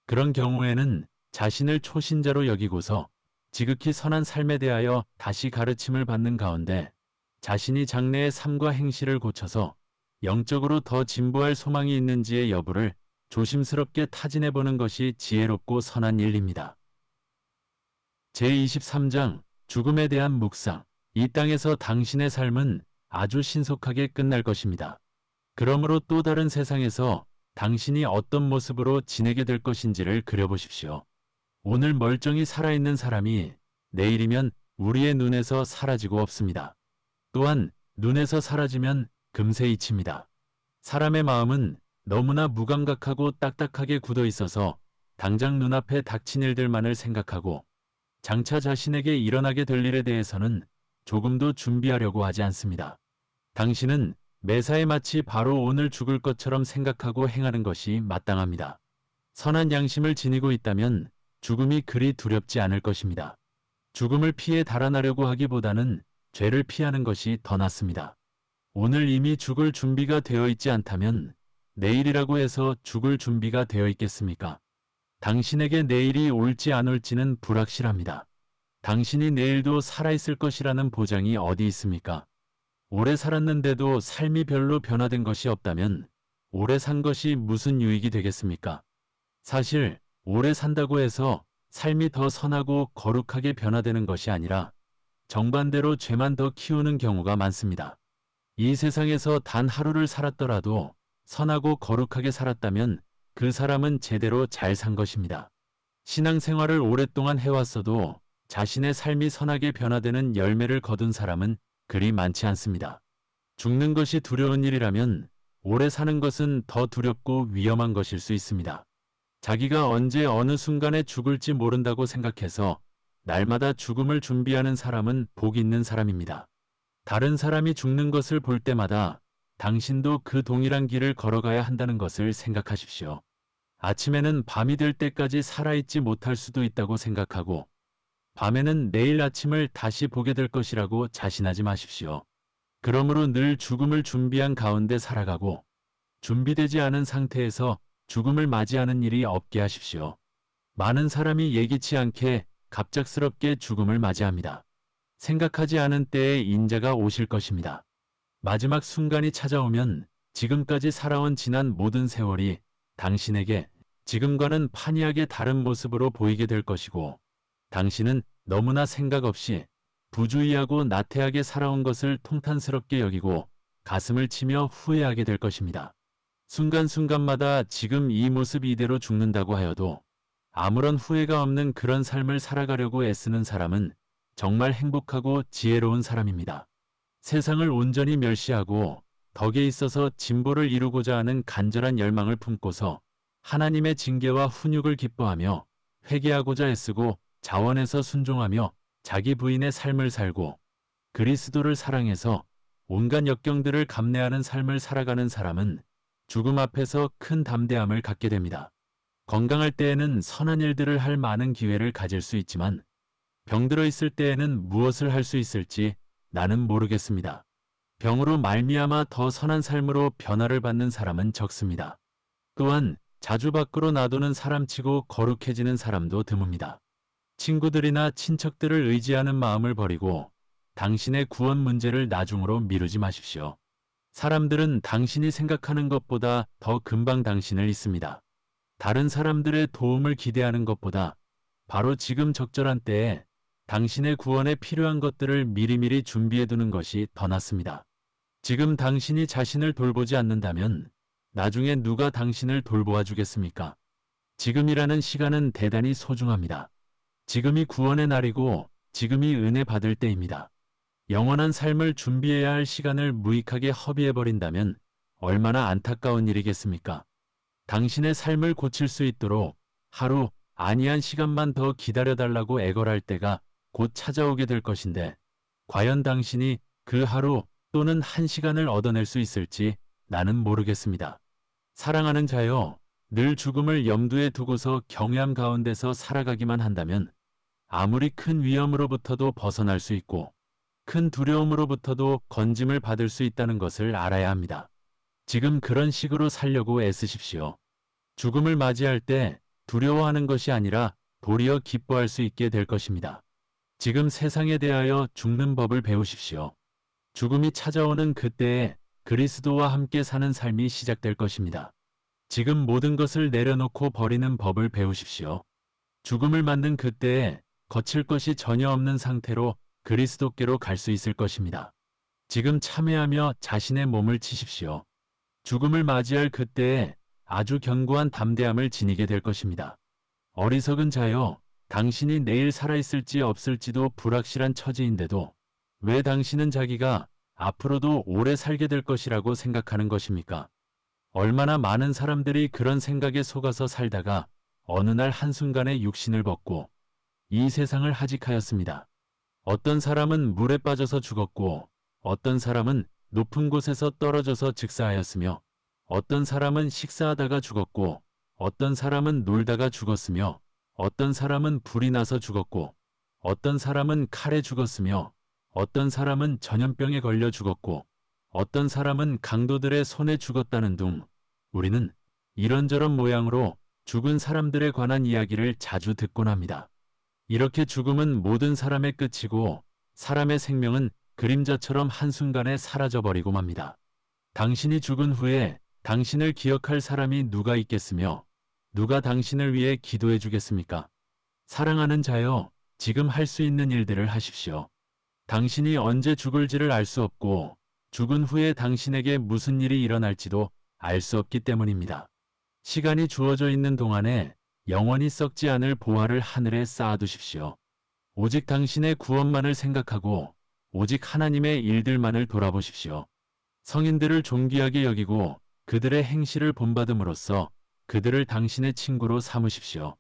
그런 경우에는 자신을 초신자로 여기고서 지극히 선한 삶에 대하여 다시 가르침을 받는 가운데 자신이 장래의 삶과 행실을 고쳐서 영적으로 더 진보할 소망이 있는지의 여부를 조심스럽게 타진해보는 것이 지혜롭고 선한 일입니다. 제23장 죽음에 대한 묵상. 이 땅에서 당신의 삶은 아주 신속하게 끝날 것입니다. 그러므로 또 다른 세상에서 당신이 어떤 모습으로 지내게 될 것인지를 그려보십시오. 오늘 멀쩡히 살아있는 사람이 내일이면 우리의 눈에서 사라지고 없습니다. 또한 눈에서 사라지면 금세 잊힙니다. 사람의 마음은 너무나 무감각하고 딱딱하게 굳어 있어서 당장 눈앞에 닥친 일들만을 생각하고 장차 자신에게 일어나게 될 일에 대해서는 조금도 준비하려고 하지 않습니다. 당신은 매사에 마치 바로 오늘 죽을 것처럼 생각하고 행하는 것이 마땅합니다. 선한 양심을 지니고 있다면 죽음이 그리 두렵지 않을 것입니다. 죽음을 피해 달아나려고 하기보다는 죄를 피하는 것이 더 낫습니다. 오늘 이미 죽을 준비가 되어 있지 않다면 내일이라고 해서 죽을 준비가 되어 있겠습니까? 당신에게 내일이 올지 안 올지는 불확실합니다. 당신이 내일도 살아있을 것이라는 보장이 어디 있습니까? 오래 살았는데도 삶이 별로 변화된 것이 없다면 오래 산 것이 무슨 유익이 되겠습니까? 사실 오래 산다고 해서 삶이 더 선하고 거룩하게 변화되는 것이 아니라 정반대로 죄만 더 키우는 경우가 많습니다. 이 세상에서 단 하루를 살았더라도 선하고 거룩하게 살았다면 그 사람은 제대로 잘 산 것입니다. 신앙생활을 오랫동안 해왔어도 자신의 삶이 선하게 변화되는 열매를 거둔 사람은 그리 많지 않습니다. 죽는 것이 두려운 일이라면 오래 사는 것은 더 두렵고 위험한 것일 수 있습니다. 자기가 언제 어느 순간에 죽을지 모른다고 생각해서 날마다 죽음을 준비하는 사람은 복 있는 사람입니다. 다른 사람이 죽는 것을 볼 때마다 당신도 그 동일한 길을 걸어가야 한다는 것을 생각하십시오. 아침에는 밤이 될 때까지 살아있지 못할 수도 있다고 생각하고 밤에는 내일 아침을 다시 보게 될 것이라고 자신하지 마십시오. 그러므로 늘 죽음을 준비한 가운데 살아가고 준비되지 않은 상태에서 죽음을 맞이하는 일이 없게 하십시오. 많은 사람이 예기치 않게 갑작스럽게 죽음을 맞이합니다. 생각하지 않은 때에 인자가 오실 것입니다. 마지막 순간이 찾아오면 지금까지 살아온 지난 모든 세월이 당신에게 지금과는 판이하게 다른 모습으로 보이게 될 것이고 당신은 너무나 생각 없이 부주의하고 나태하게 살아온 것을 통탄스럽게 여기고 가슴을 치며 후회하게 될 것입니다. 순간순간마다 지금 이 모습 이대로 죽는다고 하여도 아무런 후회가 없는 그런 삶을 살아가려고 애쓰는 사람은 정말 행복하고 지혜로운 사람입니다. 세상을 온전히 멸시하고 덕에 있어서 진보를 이루고자 하는 간절한 열망을 품고서 하나님의 징계와 훈육을 기뻐하며 회개하고자 애쓰고 자원해서 순종하며 자기 부인의 삶을 살고 그리스도를 사랑해서 온갖 역경들을 감내하는 삶을 살아가는 사람은 죽음 앞에서 큰 담대함을 갖게 됩니다. 건강할 때에는 선한 일들을 할 많은 기회를 가질 수 있지만 병들어 있을 때에는 무엇을 할 수 있을지 나는 모르겠습니다. 병으로 말미암아 더 선한 삶으로 변화를 받는 사람은 적습니다. 또한 자주 밖으로 놔두는 사람치고 거룩해지는 사람도 드뭅니다. 친구들이나 친척들을 의지하는 마음을 버리고 당신의 구원 문제를 나중으로 미루지 마십시오. 사람들은 당신이 생각하는 것보다 더 금방 당신을 잊습니다. 다른 사람들의 도움을 기대하는 것보다 바로 지금 적절한 때에 당신의 구원에 필요한 것들을 미리미리 준비해두는 것이 더 낫습니다. 지금 당신이 자신을 돌보지 않는다면 나중에 누가 당신을 돌보아 주겠습니까? 지금이라는 시간은 대단히 소중합니다. 지금이 구원의 날이고 지금이 은혜 받을 때입니다. 영원한 삶을 준비해야 할 시간을 무익하게 허비해버린다면 얼마나 안타까운 일이겠습니까? 당신의 삶을 고칠 수 있도록 하루 아니한 시간만 더 기다려달라고 애걸할 때가 곧 찾아오게 될 것인데 과연 당신이 그 하루 또는 한 시간을 얻어낼 수 있을지 나는 모르겠습니다. 사랑하는 자여, 늘 죽음을 염두에 두고서 경외함 가운데서 살아가기만 한다면 아무리 큰 위험으로부터도 벗어날 수 있고 큰 두려움으로부터도 건짐을 받을 수 있다는 것을 알아야 합니다. 지금 그런 식으로 살려고 애쓰십시오. 죽음을 맞이할 때 두려워하는 것이 아니라 도리어 기뻐할 수 있게 될 것입니다. 지금 세상에 대하여 죽는 법을 배우십시오. 죽음이 찾아오는 그때에 그리스도와 함께 사는 삶이 시작될 것입니다. 지금 모든 것을 내려놓고 버리는 법을 배우십시오. 죽음을 맞는 그때에 거칠 것이 전혀 없는 상태로 그리스도께로 갈 수 있을 것입니다. 지금 참회하며 자신의 몸을 치십시오. 죽음을 맞이할 그때에 아주 견고한 담대함을 지니게 될 것입니다. 어리석은 자여, 당신이 내일 살아있을지 없을지도 불확실한 처지인데도 왜 당신은 자기가 앞으로도 오래 살게 될 것이라고 생각하는 것입니까? 얼마나 많은 사람들이 그런 생각에 속아서 살다가 어느 날 한순간에 육신을 벗고 이 세상을 하직하였습니다. 어떤 사람은 물에 빠져서 죽었고 어떤 사람은 높은 곳에서 떨어져서 즉사하였으며 어떤 사람은 식사하다가 죽었고 어떤 사람은 놀다가 죽었으며 어떤 사람은 불이 나서 죽었고 어떤 사람은 칼에 죽었으며 어떤 사람은 전염병에 걸려 죽었고 어떤 사람은 강도들의 손에 죽었다는 둥 우리는 이런저런 모양으로 죽은 사람들에 관한 이야기를 자주 듣곤 합니다. 이렇게 죽음은 모든 사람의 끝이고 사람의 생명은 그림자처럼 한순간에 사라져버리고 맙니다. 당신이 죽은 후에 당신을 기억할 사람이 누가 있겠으며 누가 당신을 위해 기도해 주겠습니까? 사랑하는 자여, 지금 할 수 있는 일들을 하십시오. 당신이 언제 죽을지를 알 수 없고 죽은 후에 당신에게 무슨 일이 일어날지도 알 수 없기 때문입니다. 시간이 주어져 있는 동안에 영원히 썩지 않을 보화를 하늘에 쌓아두십시오. 오직 당신의 구원만을 생각하고 오직 하나님의 일들만을 돌아보십시오. 성인들을 존귀하게 여기고 그들의 행실을 본받음으로써 그들을 당신의 친구로 삼으십시오.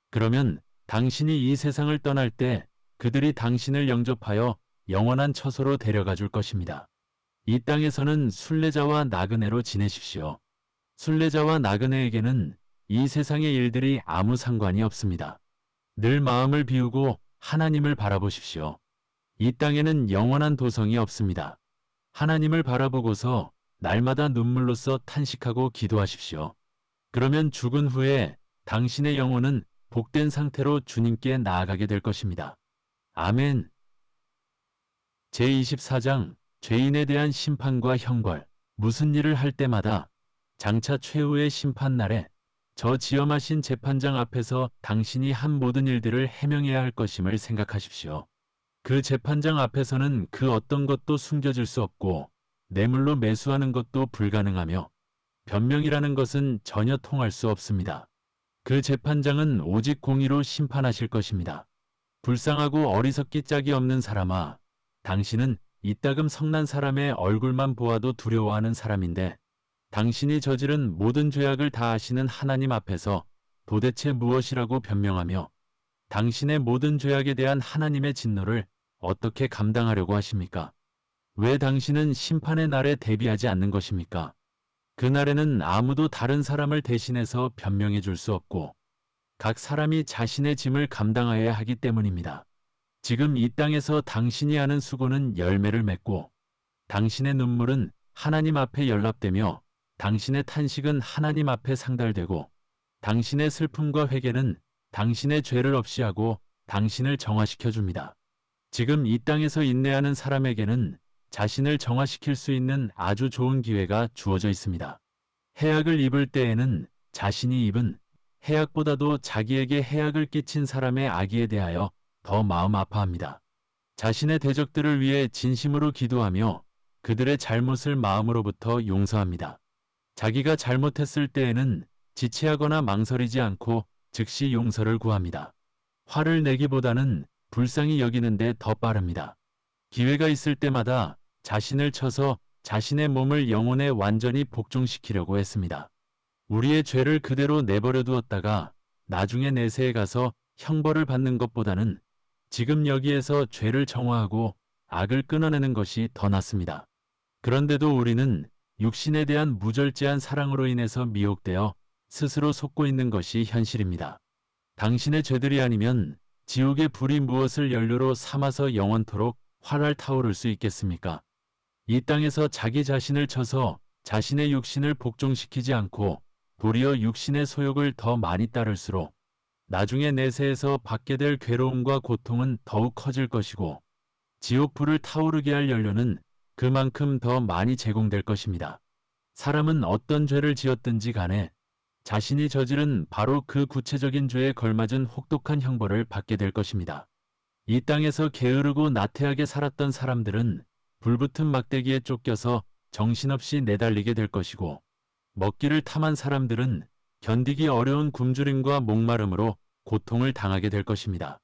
그러면 당신이 이 세상을 떠날 때 그들이 당신을 영접하여 영원한 처소로 데려가 줄 것입니다. 이 땅에서는 순례자와 나그네로 지내십시오. 순례자와 나그네에게는 이 세상의 일들이 아무 상관이 없습니다. 늘 마음을 비우고 하나님을 바라보십시오. 이 땅에는 영원한 도성이 없습니다. 하나님을 바라보고서 날마다 눈물로써 탄식하고 기도하십시오. 그러면 죽은 후에 당신의 영혼은 복된 상태로 주님께 나아가게 될 것입니다. 아멘. 제24장 죄인에 대한 심판과 형벌. 무슨 일을 할 때마다 장차 최후의 심판날에 저 지엄하신 재판장 앞에서 당신이 한 모든 일들을 해명해야 할 것임을 생각하십시오. 그 재판장 앞에서는 그 어떤 것도 숨겨질 수 없고 뇌물로 매수하는 것도 불가능하며 변명이라는 것은 전혀 통할 수 없습니다. 그 재판장은 오직 공의로 심판하실 것입니다. 불쌍하고 어리석기 짝이 없는 사람아, 당신은 이따금 성난 사람의 얼굴만 보아도 두려워하는 사람인데 당신이 저지른 모든 죄악을 다 아시는 하나님 앞에서 도대체 무엇이라고 변명하며 당신의 모든 죄악에 대한 하나님의 진노를 어떻게 감당하려고 하십니까? 왜 당신은 심판의 날에 대비하지 않는 것입니까? 그날에는 아무도 다른 사람을 대신해서 변명해 줄 수 없고 각 사람이 자신의 짐을 감당하여야 하기 때문입니다. 지금 이 땅에서 당신이 하는 수고는 열매를 맺고 당신의 눈물은 하나님 앞에 연락되며 당신의 탄식은 하나님 앞에 상달되고 당신의 슬픔과 회개는 당신의 죄를 없이 하고 당신을 정화시켜 줍니다. 지금 이 땅에서 인내하는 사람에게는 자신을 정화시킬 수 있는 아주 좋은 기회가 주어져 있습니다. 해악을 입을 때에는 자신이 입은 해악보다도 자기에게 해악을 끼친 사람의 악의에 대하여 더 마음 아파합니다. 자신의 대적들을 위해 진심으로 기도하며 그들의 잘못을 마음으로부터 용서합니다. 자기가 잘못했을 때에는 지체하거나 망설이지 않고 즉시 용서를 구합니다. 화를 내기보다는 불쌍히 여기는데 더 빠릅니다. 기회가 있을 때마다 자신을 쳐서 자신의 몸을 영혼에 완전히 복종시키려고 했습니다. 우리의 죄를 그대로 내버려 두었다가 나중에 내세에 가서 형벌을 받는 것보다는 지금 여기에서 죄를 정화하고 악을 끊어내는 것이 더 낫습니다. 그런데도 우리는 육신에 대한 무절제한 사랑으로 인해서 미혹되어 스스로 속고 있는 것이 현실입니다. 당신의 죄들이 아니면 지옥의 불이 무엇을 연료로 삼아서 영원토록 활활 타오를 수 있겠습니까? 이 땅에서 자기 자신을 쳐서 자신의 육신을 복종시키지 않고 도리어 육신의 소욕을 더 많이 따를수록 나중에 내세에서 받게 될 괴로움과 고통은 더욱 커질 것이고 지옥 불을 타오르게 할 연료는 그만큼 더 많이 제공될 것입니다. 사람은 어떤 죄를 지었든지 간에 자신이 저지른 바로 그 구체적인 죄에 걸맞은 혹독한 형벌을 받게 될 것입니다. 이 땅에서 게으르고 나태하게 살았던 사람들은 불붙은 막대기에 쫓겨서 정신없이 내달리게 될 것이고 먹기를 탐한 사람들은 견디기 어려운 굶주림과 목마름으로 고통을 당하게 될 것입니다.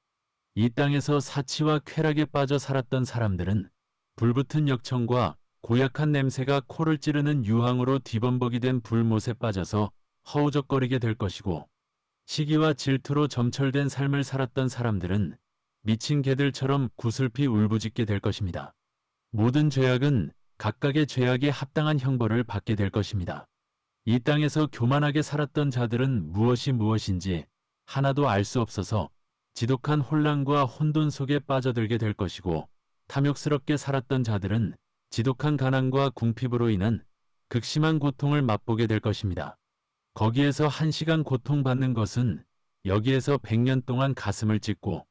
이 땅에서 사치와 쾌락에 빠져 살았던 사람들은 불붙은 역청과 고약한 냄새가 코를 찌르는 유황으로 뒤범벅이 된 불못에 빠져서 허우적거리게 될 것이고 시기와 질투로 점철된 삶을 살았던 사람들은 미친 개들처럼 구슬피 울부짖게 될 것입니다. 모든 죄악은 각각의 죄악에 합당한 형벌을 받게 될 것입니다. 이 땅에서 교만하게 살았던 자들은 무엇이 무엇인지 하나도 알 수 없어서 지독한 혼란과 혼돈 속에 빠져들게 될 것이고, 탐욕스럽게 살았던 자들은 지독한 가난과 궁핍으로 인한 극심한 고통을 맛보게 될 것입니다. 거기에서 1시간 고통받는 것은 여기에서 100년 동안 가슴을 찢고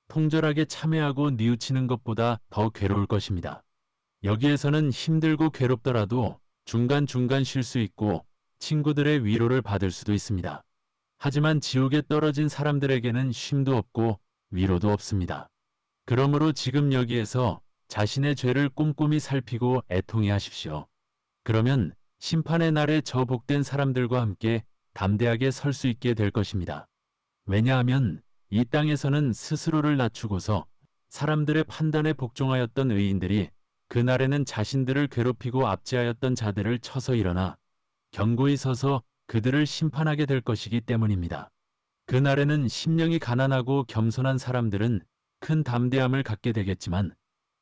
통절하게 참회하고 뉘우치는 것보다 더 괴로울 것입니다. 여기에서는 힘들고 괴롭더라도 중간중간 쉴 수 있고 친구들의 위로를 받을 수도 있습니다. 하지만 지옥에 떨어진 사람들에게는 쉼도 없고 위로도 없습니다. 그러므로 지금 여기에서 자신의 죄를 꼼꼼히 살피고 애통해 하십시오. 그러면 심판의 날에 저 복된 사람들과 함께 담대하게 설 수 있게 될 것입니다. 왜냐하면 이 땅에서는 스스로를 낮추고서 사람들의 판단에 복종하였던 의인들이 그날에는 자신들을 괴롭히고 압제하였던 자들을 쳐서 일어나 견고히 서서 그들을 심판하게 될 것이기 때문입니다. 그날에는 심령이 가난하고 겸손한 사람들은 큰 담대함을 갖게 되겠지만,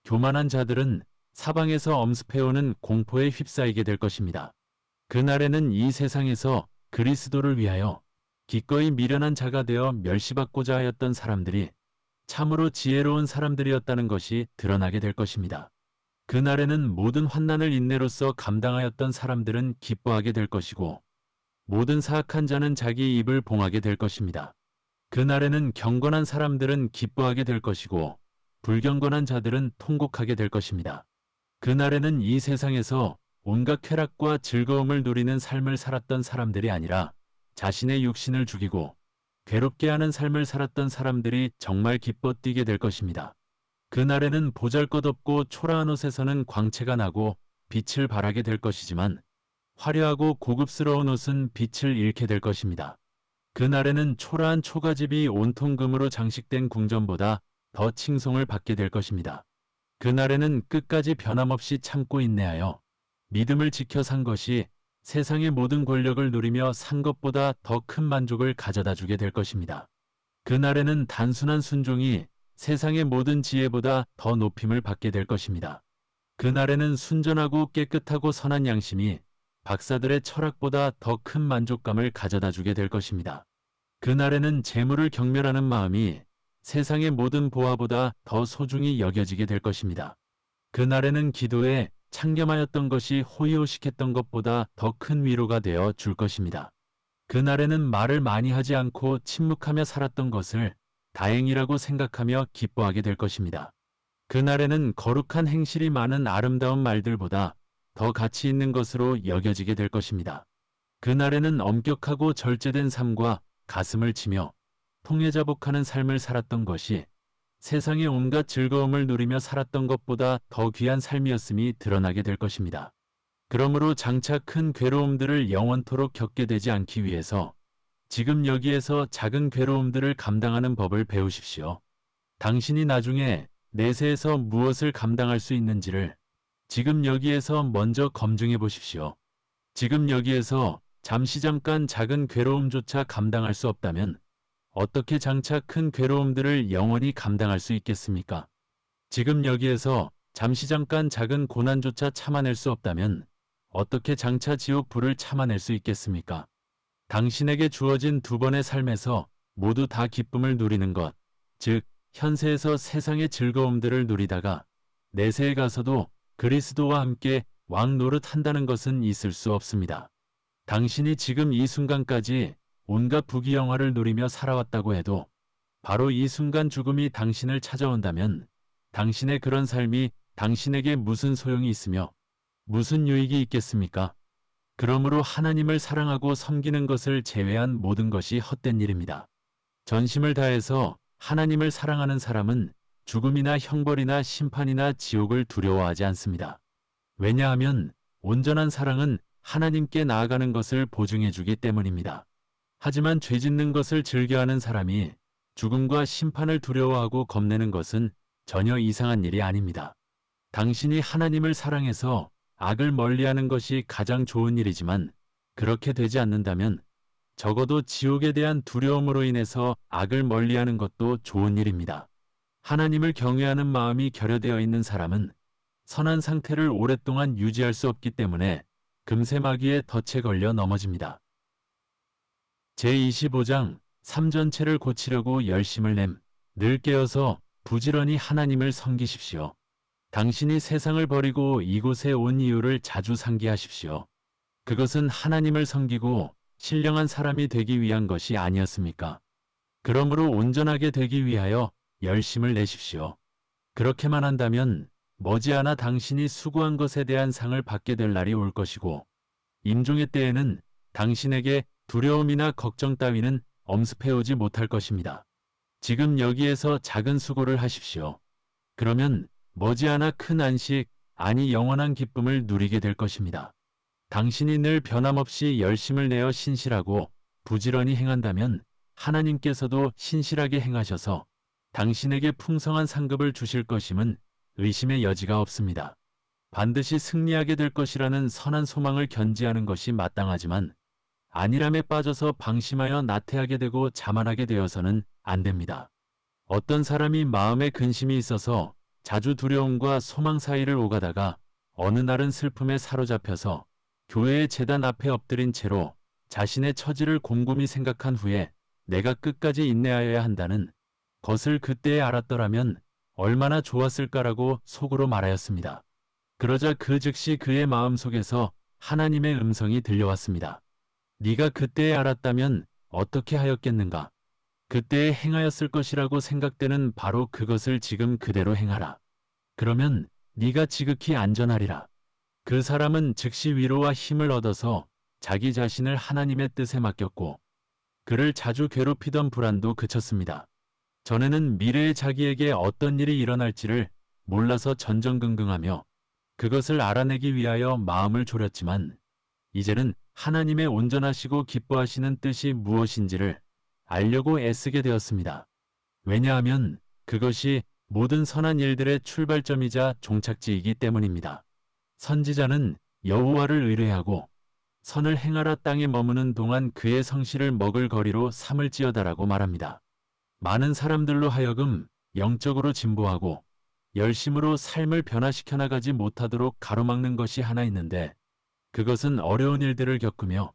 교만한 자들은 사방에서 엄습해오는 공포에 휩싸이게 될 것입니다. 그날에는 이 세상에서 그리스도를 위하여 기꺼이 미련한 자가 되어 멸시받고자 하였던 사람들이 참으로 지혜로운 사람들이었다는 것이 드러나게 될 것입니다. 그날에는 모든 환난을 인내로써 감당하였던 사람들은 기뻐하게 될 것이고, 모든 사악한 자는 자기 입을 봉하게 될 것입니다. 그날에는 경건한 사람들은 기뻐하게 될 것이고, 불경건한 자들은 통곡하게 될 것입니다. 그날에는 이 세상에서 온갖 쾌락과 즐거움을 누리는 삶을 살았던 사람들이 아니라 자신의 육신을 죽이고 괴롭게 하는 삶을 살았던 사람들이 정말 기뻐 뛰게 될 것입니다. 그날에는 보잘것없고 초라한 옷에서는 광채가 나고 빛을 발하게 될 것이지만, 화려하고 고급스러운 옷은 빛을 잃게 될 것입니다. 그날에는 초라한 초가집이 온통 금으로 장식된 궁전보다 더 칭송을 받게 될 것입니다. 그날에는 끝까지 변함없이 참고 인내하여 믿음을 지켜 산 것이 세상의 모든 권력을 누리며 산 것보다 더 큰 만족을 가져다 주게 될 것입니다. 그날에는 단순한 순종이 세상의 모든 지혜보다 더 높임을 받게 될 것입니다. 그날에는 순전하고 깨끗하고 선한 양심이 박사들의 철학보다 더 큰 만족감을 가져다 주게 될 것입니다. 그날에는 재물을 경멸하는 마음이 세상의 모든 보화보다 더 소중히 여겨지게 될 것입니다. 그날에는 기도에 창겸하였던 것이 호의호식했던 것보다 더 큰 위로가 되어 줄 것입니다. 그날에는 말을 많이 하지 않고 침묵하며 살았던 것을 다행이라고 생각하며 기뻐하게 될 것입니다. 그날에는 거룩한 행실이 많은 아름다운 말들보다 더 가치 있는 것으로 여겨지게 될 것입니다. 그날에는 엄격하고 절제된 삶과 가슴을 치며 통회자복하는 삶을 살았던 것이 세상의 온갖 즐거움을 누리며 살았던 것보다 더 귀한 삶이었음이 드러나게 될 것입니다. 그러므로 장차 큰 괴로움들을 영원토록 겪게 되지 않기 위해서 지금 여기에서 작은 괴로움들을 감당하는 법을 배우십시오. 당신이 나중에 내세에서 무엇을 감당할 수 있는지를 지금 여기에서 먼저 검증해 보십시오. 지금 여기에서 잠깐 작은 괴로움조차 감당할 수 없다면 어떻게 장차 큰 괴로움들을 영원히 감당할 수 있겠습니까? 지금 여기에서 잠깐 작은 고난조차 참아낼 수 없다면 어떻게 장차 지옥 불을 참아낼 수 있겠습니까? 당신에게 주어진 두 번의 삶에서 모두 다 기쁨을 누리는 것, 즉 현세에서 세상의 즐거움들을 누리다가 내세에 가서도 그리스도와 함께 왕 노릇 한다는 것은 있을 수 없습니다. 당신이 지금 이 순간까지 온갖 부귀영화를 누리며 살아왔다고 해도 바로 이 순간 죽음이 당신을 찾아온다면 당신의 그런 삶이 당신에게 무슨 소용이 있으며 무슨 유익이 있겠습니까? 그러므로 하나님을 사랑하고 섬기는 것을 제외한 모든 것이 헛된 일입니다. 전심을 다해서 하나님을 사랑하는 사람은 죽음이나 형벌이나 심판이나 지옥을 두려워하지 않습니다. 왜냐하면 온전한 사랑은 하나님께 나아가는 것을 보증해 주기 때문입니다. 하지만 죄 짓는 것을 즐겨하는 사람이 죽음과 심판을 두려워하고 겁내는 것은 전혀 이상한 일이 아닙니다. 당신이 하나님을 사랑해서 악을 멀리하는 것이 가장 좋은 일이지만 그렇게 되지 않는다면 적어도 지옥에 대한 두려움으로 인해서 악을 멀리하는 것도 좋은 일입니다. 하나님을 경외하는 마음이 결여되어 있는 사람은 선한 상태를 오랫동안 유지할 수 없기 때문에 금세 마귀의 덫에 걸려 넘어집니다. 제25장 삶 전체를 고치려고 열심을 냄. 늘 깨어서 부지런히 하나님을 섬기십시오. 당신이 세상을 버리고 이곳에 온 이유를 자주 상기하십시오. 그것은 하나님을 섬기고 신령한 사람이 되기 위한 것이 아니었습니까? 그러므로 온전하게 되기 위하여 열심을 내십시오. 그렇게만 한다면 머지않아 당신이 수고한 것에 대한 상을 받게 될 날이 올 것이고 임종의 때에는 당신에게 두려움이나 걱정 따위는 엄습해오지 못할 것입니다. 지금 여기에서 작은 수고를 하십시오. 그러면 머지않아 큰 안식, 아니 영원한 기쁨을 누리게 될 것입니다. 당신이 늘 변함없이 열심을 내어 신실하고 부지런히 행한다면 하나님께서도 신실하게 행하셔서 당신에게 풍성한 상급을 주실 것임은 의심의 여지가 없습니다. 반드시 승리하게 될 것이라는 선한 소망을 견지하는 것이 마땅하지만 안일함에 빠져서 방심하여 나태하게 되고 자만하게 되어서는 안 됩니다. 어떤 사람이 마음에 근심이 있어서 자주 두려움과 소망 사이를 오가다가 어느 날은 슬픔에 사로잡혀서 교회의 제단 앞에 엎드린 채로 자신의 처지를 곰곰이 생각한 후에 내가 끝까지 인내하여야 한다는 것을 그때에 알았더라면 얼마나 좋았을까라고 속으로 말하였습니다. 그러자 그 즉시 그의 마음속에서 하나님의 음성이 들려왔습니다. 네가 그때에 알았다면 어떻게 하였겠는가? 그때에 행하였을 것이라고 생각되는 바로 그것을 지금 그대로 행하라. 그러면 네가 지극히 안전하리라. 그 사람은 즉시 위로와 힘을 얻어서 자기 자신을 하나님의 뜻에 맡겼고 그를 자주 괴롭히던 불안도 그쳤습니다. 전에는 미래에 자기에게 어떤 일이 일어날지를 몰라서 전전긍긍하며 그것을 알아내기 위하여 마음을 졸였지만 이제는 하나님의 온전하시고 기뻐하시는 뜻이 무엇인지를 알려고 애쓰게 되었습니다. 왜냐하면 그것이 모든 선한 일들의 출발점이자 종착지이기 때문입니다. 선지자는 여호와를 의뢰하고 선을 행하라 땅에 머무는 동안 그의 성실을 먹을 거리로 삼을지어다라고 말합니다. 많은 사람들로 하여금 영적으로 진보하고 열심으로 삶을 변화시켜 나가지 못하도록 가로막는 것이 하나 있는데 그것은 어려운 일들을 겪으며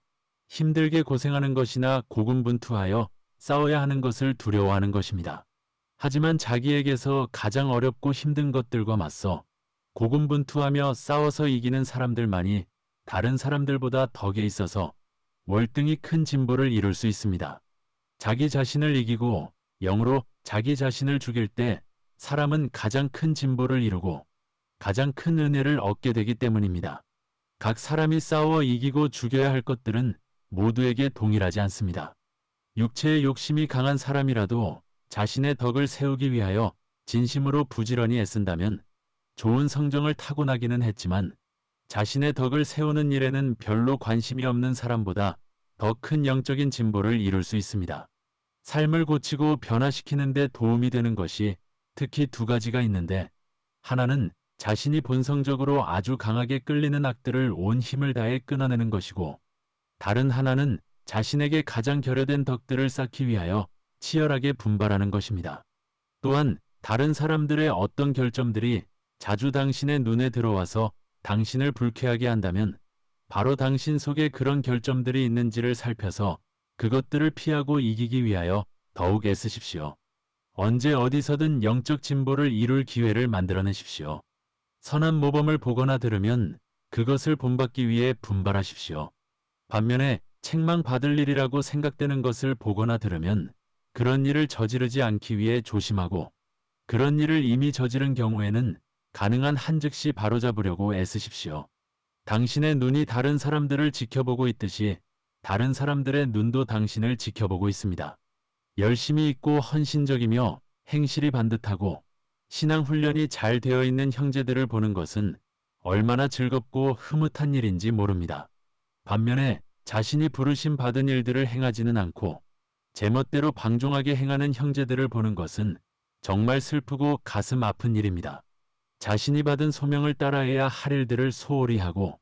힘들게 고생하는 것이나 고군분투하여 싸워야 하는 것을 두려워하는 것입니다. 하지만 자기에게서 가장 어렵고 힘든 것들과 맞서 고군분투하며 싸워서 이기는 사람들만이 다른 사람들보다 덕에 있어서 월등히 큰 진보를 이룰 수 있습니다. 자기 자신을 이기고 영으로 자기 자신을 죽일 때 사람은 가장 큰 진보를 이루고 가장 큰 은혜를 얻게 되기 때문입니다. 각 사람이 싸워 이기고 죽여야 할 것들은 모두에게 동일하지 않습니다. 육체의 욕심이 강한 사람이라도 자신의 덕을 세우기 위하여 진심으로 부지런히 애쓴다면 좋은 성정을 타고나기는 했지만 자신의 덕을 세우는 일에는 별로 관심이 없는 사람보다 더 큰 영적인 진보를 이룰 수 있습니다. 삶을 고치고 변화시키는 데 도움이 되는 것이 특히 두 가지가 있는데 하나는 자신이 본성적으로 아주 강하게 끌리는 악들을 온 힘을 다해 끊어내는 것이고 다른 하나는 자신에게 가장 결여된 덕들을 쌓기 위하여 치열하게 분발하는 것입니다. 또한 다른 사람들의 어떤 결점들이 자주 당신의 눈에 들어와서 당신을 불쾌하게 한다면 바로 당신 속에 그런 결점들이 있는지를 살펴서 그것들을 피하고 이기기 위하여 더욱 애쓰십시오. 언제 어디서든 영적 진보를 이룰 기회를 만들어내십시오. 선한 모범을 보거나 들으면 그것을 본받기 위해 분발하십시오. 반면에 책망받을 일이라고 생각되는 것을 보거나 들으면 그런 일을 저지르지 않기 위해 조심하고 그런 일을 이미 저지른 경우에는 가능한 한 즉시 바로잡으려고 애쓰십시오. 당신의 눈이 다른 사람들을 지켜보고 있듯이 다른 사람들의 눈도 당신을 지켜보고 있습니다. 열심히 있고 헌신적이며 행실이 반듯하고 신앙 훈련이 잘 되어 있는 형제들을 보는 것은 얼마나 즐겁고 흐뭇한 일인지 모릅니다. 반면에 자신이 부르심 받은 일들을 행하지는 않고 제멋대로 방종하게 행하는 형제들을 보는 것은 정말 슬프고 가슴 아픈 일입니다. 자신이 받은 소명을 따라해야 할 일들을 소홀히 하고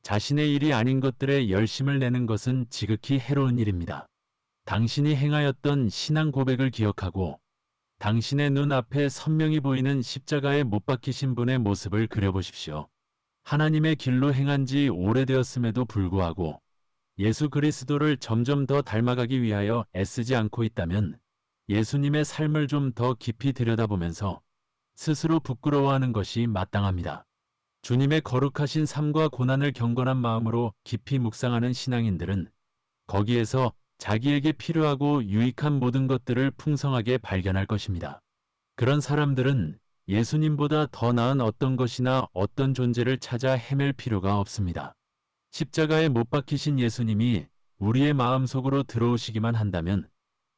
자신의 일이 아닌 것들에 열심을 내는 것은 지극히 해로운 일입니다. 당신이 행하였던 신앙 고백을 기억하고 당신의 눈앞에 선명히 보이는 십자가에 못 박히신 분의 모습을 그려보십시오. 하나님의 길로 행한 지 오래되었음에도 불구하고 예수 그리스도를 점점 더 닮아가기 위하여 애쓰지 않고 있다면 예수님의 삶을 좀 더 깊이 들여다보면서 스스로 부끄러워하는 것이 마땅합니다. 주님의 거룩하신 삶과 고난을 경건한 마음으로 깊이 묵상하는 신앙인들은 거기에서 자기에게 필요하고 유익한 모든 것들을 풍성하게 발견할 것입니다. 그런 사람들은 예수님보다 더 나은 어떤 것이나 어떤 존재를 찾아 헤맬 필요가 없습니다. 십자가에 못 박히신 예수님이 우리의 마음속으로 들어오시기만 한다면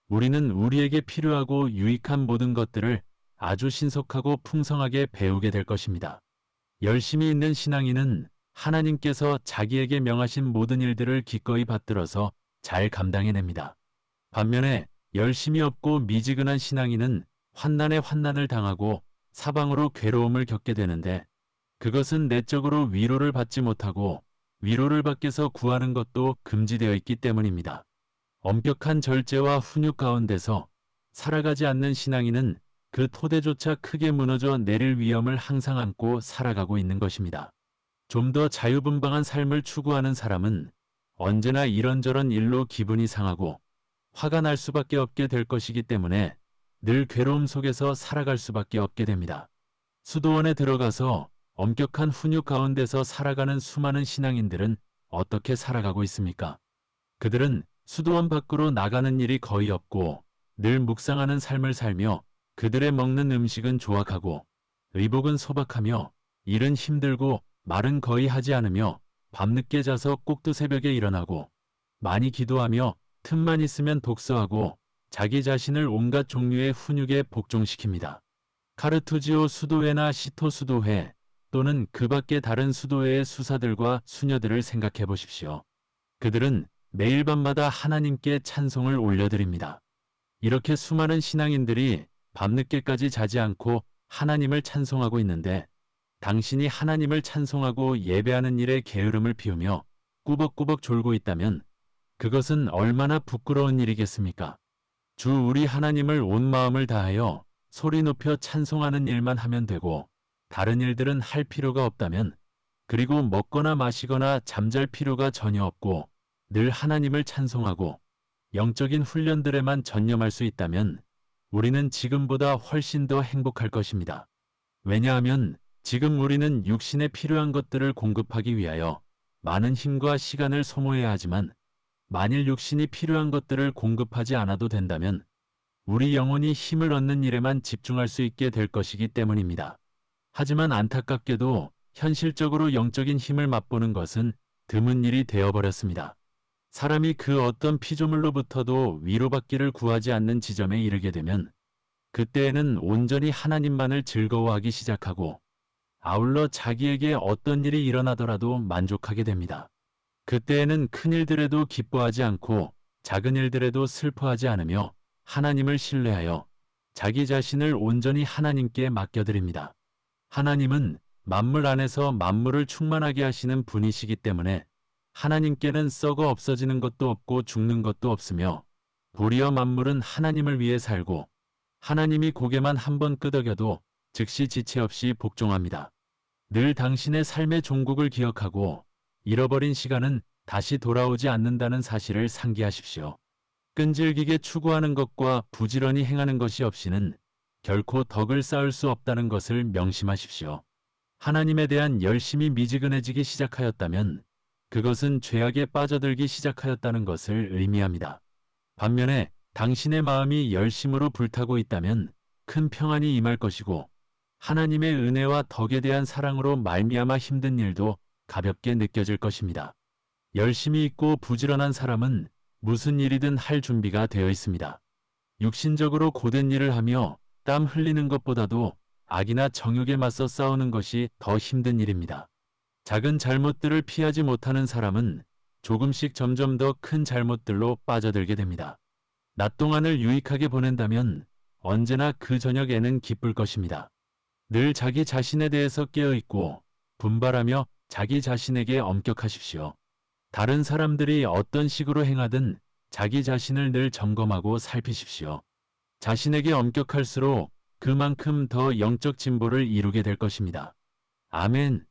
우리는 우리에게 필요하고 유익한 모든 것들을 아주 신속하고 풍성하게 배우게 될 것입니다. 열심히 있는 신앙인은 하나님께서 자기에게 명하신 모든 일들을 기꺼이 받들어서 잘 감당해냅니다. 반면에 열심히 없고 미지근한 신앙인은 환난에 환난을 당하고 사방으로 괴로움을 겪게 되는데 그것은 내적으로 위로를 받지 못하고 위로를 밖에서 구하는 것도 금지되어 있기 때문입니다. 엄격한 절제와 훈육 가운데서 살아가지 않는 신앙인은 그 토대조차 크게 무너져 내릴 위험을 항상 안고 살아가고 있는 것입니다. 좀 더 자유분방한 삶을 추구하는 사람은 언제나 이런저런 일로 기분이 상하고 화가 날 수밖에 없게 될 것이기 때문에 늘 괴로움 속에서 살아갈 수밖에 없게 됩니다. 수도원에 들어가서 엄격한 훈육 가운데서 살아가는 수많은 신앙인들은 어떻게 살아가고 있습니까? 그들은 수도원 밖으로 나가는 일이 거의 없고 늘 묵상하는 삶을 살며 그들의 먹는 음식은 조악하고 의복은 소박하며 일은 힘들고 말은 거의 하지 않으며 밤늦게 자서 꼭두 새벽에 일어나고 많이 기도하며 틈만 있으면 독서하고 자기 자신을 온갖 종류의 훈육에 복종시킵니다. 카르투지오 수도회나 시토 수도회 또는 그 밖의 다른 수도회의 수사들과 수녀들을 생각해 보십시오. 그들은 매일 밤마다 하나님께 찬송을 올려드립니다. 이렇게 수많은 신앙인들이 밤늦게까지 자지 않고 하나님을 찬송하고 있는데 당신이 하나님을 찬송하고 예배하는 일에 게으름을 피우며 꾸벅꾸벅 졸고 있다면 그것은 얼마나 부끄러운 일이겠습니까? 주 우리 하나님을 온 마음을 다하여 소리 높여 찬송하는 일만 하면 되고 다른 일들은 할 필요가 없다면 그리고 먹거나 마시거나 잠잘 필요가 전혀 없고 늘 하나님을 찬송하고 영적인 훈련들에만 전념할 수 있다면 우리는 지금보다 훨씬 더 행복할 것입니다. 왜냐하면 지금 우리는 육신에 필요한 것들을 공급하기 위하여 많은 힘과 시간을 소모해야 하지만 만일 육신이 필요한 것들을 공급하지 않아도 된다면 우리 영혼이 힘을 얻는 일에만 집중할 수 있게 될 것이기 때문입니다. 하지만 안타깝게도 현실적으로 영적인 힘을 맛보는 것은 드문 일이 되어버렸습니다. 사람이 그 어떤 피조물로부터도 위로받기를 구하지 않는 지점에 이르게 되면 그때에는 온전히 하나님만을 즐거워하기 시작하고 아울러 자기에게 어떤 일이 일어나더라도 만족하게 됩니다. 그때에는 큰 일들에도 기뻐하지 않고 작은 일들에도 슬퍼하지 않으며 하나님을 신뢰하여 자기 자신을 온전히 하나님께 맡겨드립니다. 하나님은 만물 안에서 만물을 충만하게 하시는 분이시기 때문에 하나님께는 썩어 없어지는 것도 없고 죽는 것도 없으며 도리어 만물은 하나님을 위해 살고 하나님이 고개만 한번 끄덕여도 즉시 지체 없이 복종합니다. 늘 당신의 삶의 종국을 기억하고 잃어버린 시간은 다시 돌아오지 않는다는 사실을 상기하십시오. 끈질기게 추구하는 것과 부지런히 행하는 것이 없이는 결코 덕을 쌓을 수 없다는 것을 명심하십시오. 하나님에 대한 열심이 미지근해지기 시작하였다면 그것은 죄악에 빠져들기 시작하였다는 것을 의미합니다. 반면에 당신의 마음이 열심으로 불타고 있다면 큰 평안이 임할 것이고 하나님의 은혜와 덕에 대한 사랑으로 말미암아 힘든 일도 가볍게 느껴질 것입니다. 열심히 있고 부지런한 사람은 무슨 일이든 할 준비가 되어 있습니다. 육신적으로 고된 일을 하며 땀 흘리는 것보다도 악이나 정욕에 맞서 싸우는 것이 더 힘든 일입니다. 작은 잘못들을 피하지 못하는 사람은 조금씩 점점 더 큰 잘못들로 빠져들게 됩니다. 낮 동안을 유익하게 보낸다면 언제나 그 저녁에는 기쁠 것입니다. 늘 자기 자신에 대해서 깨어있고 분발하며 자기 자신에게 엄격하십시오. 다른 사람들이 어떤 식으로 행하든 자기 자신을 늘 점검하고 살피십시오. 자신에게 엄격할수록 그만큼 더 영적 진보를 이루게 될 것입니다. 아멘.